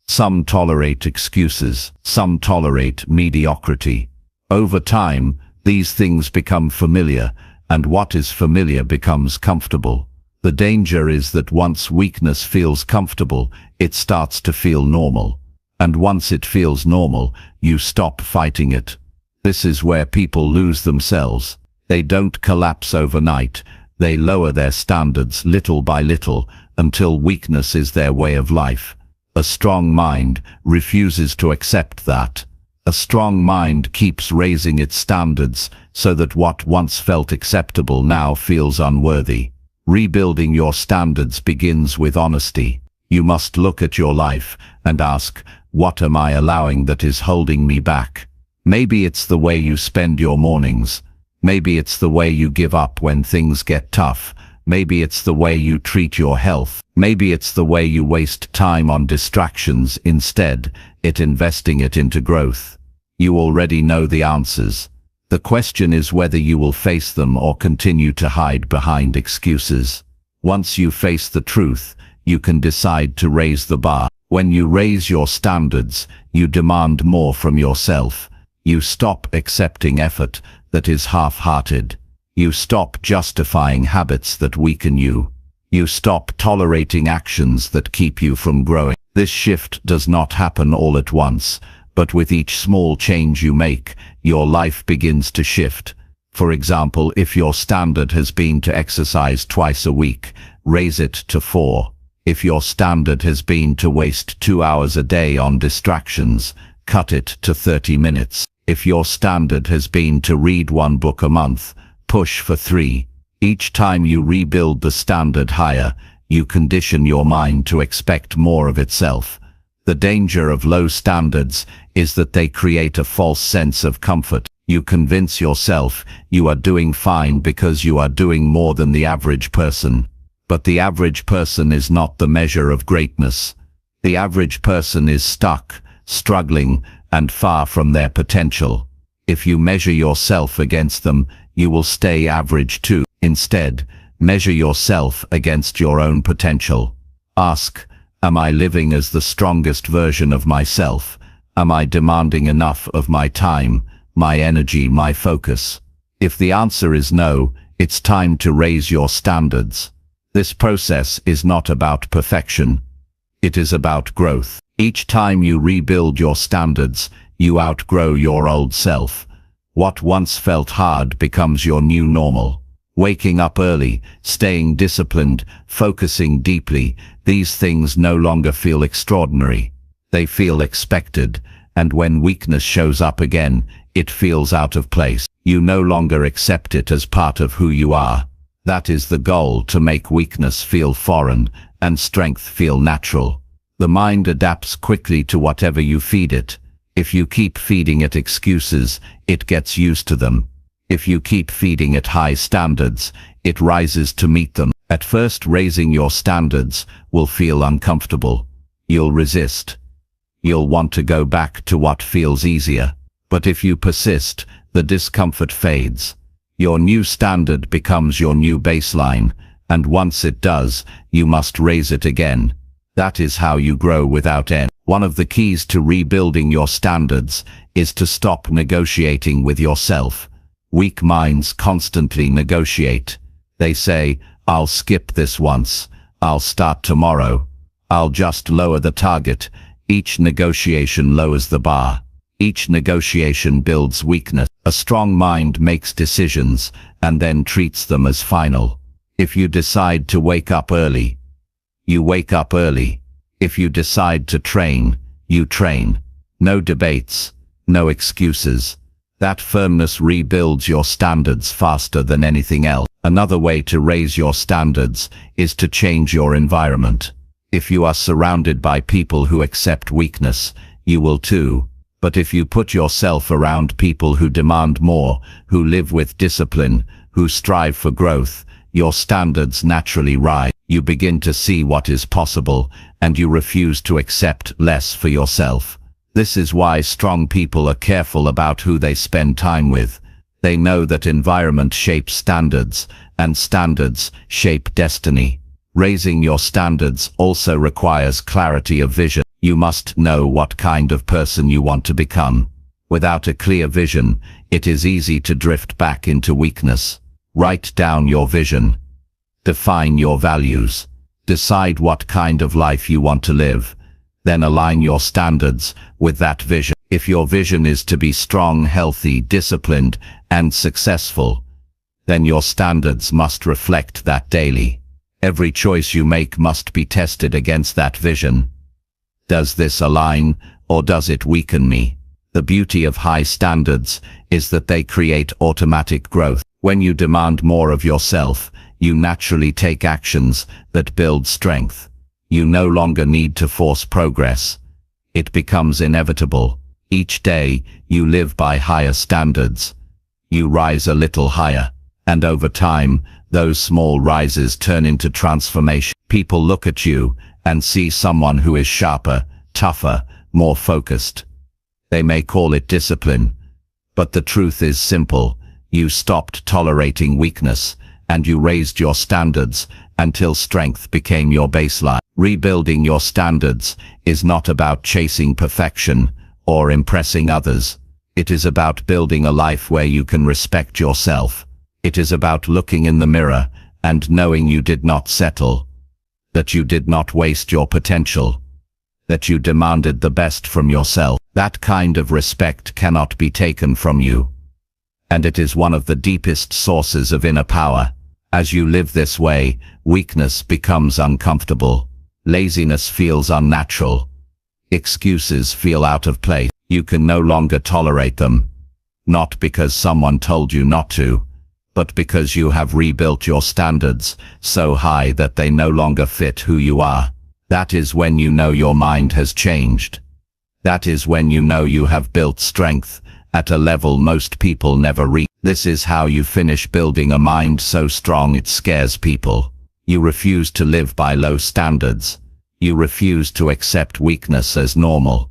Some tolerate excuses. Some tolerate mediocrity. Over time, these things become familiar, and what is familiar becomes comfortable. The danger is that once weakness feels comfortable, it starts to feel normal. And once it feels normal, you stop fighting it. This is where people lose themselves. They don't collapse overnight. They lower their standards little by little until weakness is their way of life. A strong mind refuses to accept that. A strong mind keeps raising its standards so that what once felt acceptable now feels unworthy. Rebuilding your standards begins with honesty. You must look at your life and ask, what am I allowing that is holding me back? Maybe it's the way you spend your mornings. Maybe it's the way you give up when things get tough. Maybe it's the way you treat your health. Maybe it's the way you waste time on distractions instead of investing it into growth. You already know the answers. The question is whether you will face them or continue to hide behind excuses. Once you face the truth, you can decide to raise the bar. When you raise your standards, you demand more from yourself. You stop accepting effort that is half-hearted. You stop justifying habits that weaken you. You stop tolerating actions that keep you from growing. This shift does not happen all at once, but with each small change you make, your life begins to shift. For example, if your standard has been to exercise twice a week, raise it to 4. If your standard has been to waste 2 hours a day on distractions, cut it to 30 minutes. If your standard has been to read 1 book a month, push for 3. Each time you rebuild the standard higher, you condition your mind to expect more of itself. The danger of low standards is that they create a false sense of comfort. You convince yourself you are doing fine because you are doing more than the average person. But the average person is not the measure of greatness. The average person is stuck, struggling, and far from their potential. If you measure yourself against them, you will stay average too. Instead, measure yourself against your own potential. Ask, am I living as the strongest version of myself? Am I demanding enough of my time, my energy, my focus? If the answer is no, it's time to raise your standards. This process is not about perfection. It is about growth. Each time you rebuild your standards, you outgrow your old self. What once felt hard becomes your new normal. Waking up early, staying disciplined, focusing deeply, these things no longer feel extraordinary. They feel expected, and when weakness shows up again, it feels out of place. You no longer accept it as part of who you are. That is the goal, to make weakness feel foreign and strength feel natural. The mind adapts quickly to whatever you feed it. If you keep feeding it excuses, it gets used to them. If you keep feeding it high standards, it rises to meet them. At first, raising your standards will feel uncomfortable. You'll resist. You'll want to go back to what feels easier. But if you persist, the discomfort fades. Your new standard becomes your new baseline, and once it does, you must raise it again. That is how you grow without end. One of the keys to rebuilding your standards is to stop negotiating with yourself. Weak minds constantly negotiate. They say, I'll skip this once. I'll start tomorrow. I'll just lower the target. Each negotiation lowers the bar. Each negotiation builds weakness. A strong mind makes decisions and then treats them as final. If you decide to wake up early, you wake up early. If you decide to train, you train. No debates, no excuses. That firmness rebuilds your standards faster than anything else. Another way to raise your standards is to change your environment. If you are surrounded by people who accept weakness, you will too. But if you put yourself around people who demand more, who live with discipline, who strive for growth, your standards naturally rise. You begin to see what is possible, and you refuse to accept less for yourself. This is why strong people are careful about who they spend time with. They know that environment shapes standards, and standards shape destiny. Raising your standards also requires clarity of vision. You must know what kind of person you want to become. Without a clear vision, it is easy to drift back into weakness. Write down your vision. Define your values. Decide what kind of life you want to live. Then align your standards with that vision. If your vision is to be strong, healthy, disciplined, and successful, then your standards must reflect that daily. Every choice you make must be tested against that vision. Does this align, or does it weaken me? The beauty of high standards is that they create automatic growth. When you demand more of yourself, you naturally take actions that build strength. You no longer need to force progress. It becomes inevitable. Each day, you live by higher standards. You rise a little higher, and over time, those small rises turn into transformation. People look at you and see someone who is sharper, tougher, more focused. They may call it discipline, but the truth is simple. You stopped tolerating weakness, and you raised your standards until strength became your baseline. Rebuilding your standards is not about chasing perfection or impressing others. It is about building a life where you can respect yourself. It is about looking in the mirror and knowing you did not settle, that you did not waste your potential, that you demanded the best from yourself. That kind of respect cannot be taken from you. And it is one of the deepest sources of inner power. As you live this way, weakness becomes uncomfortable. Laziness feels unnatural. Excuses feel out of place. You can no longer tolerate them. Not because someone told you not to, but because you have rebuilt your standards so high that they no longer fit who you are. That is when you know your mind has changed. That is when you know you have built strength at a level most people never reach. This is how you finish building a mind so strong it scares people. You refuse to live by low standards. You refuse to accept weakness as normal.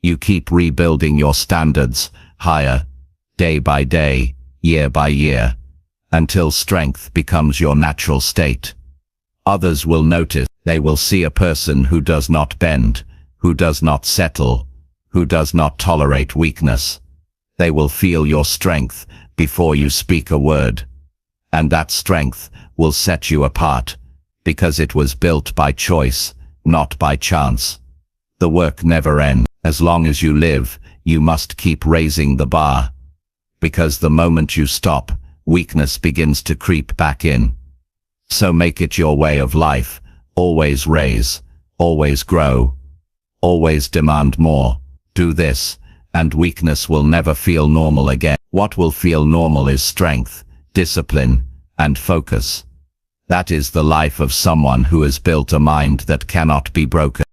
You keep rebuilding your standards higher, day by day, year by year, until strength becomes your natural state. Others will notice. They will see a person who does not bend, who does not settle, who does not tolerate weakness. They will feel your strength before you speak a word. And that strength will set you apart, because it was built by choice, not by chance. The work never ends. As long as you live, you must keep raising the bar. Because the moment you stop, weakness begins to creep back in. So make it your way of life. Always raise, always grow, always demand more. Do this, and weakness will never feel normal again. What will feel normal is strength, discipline, and focus. That is the life of someone who has built a mind that cannot be broken.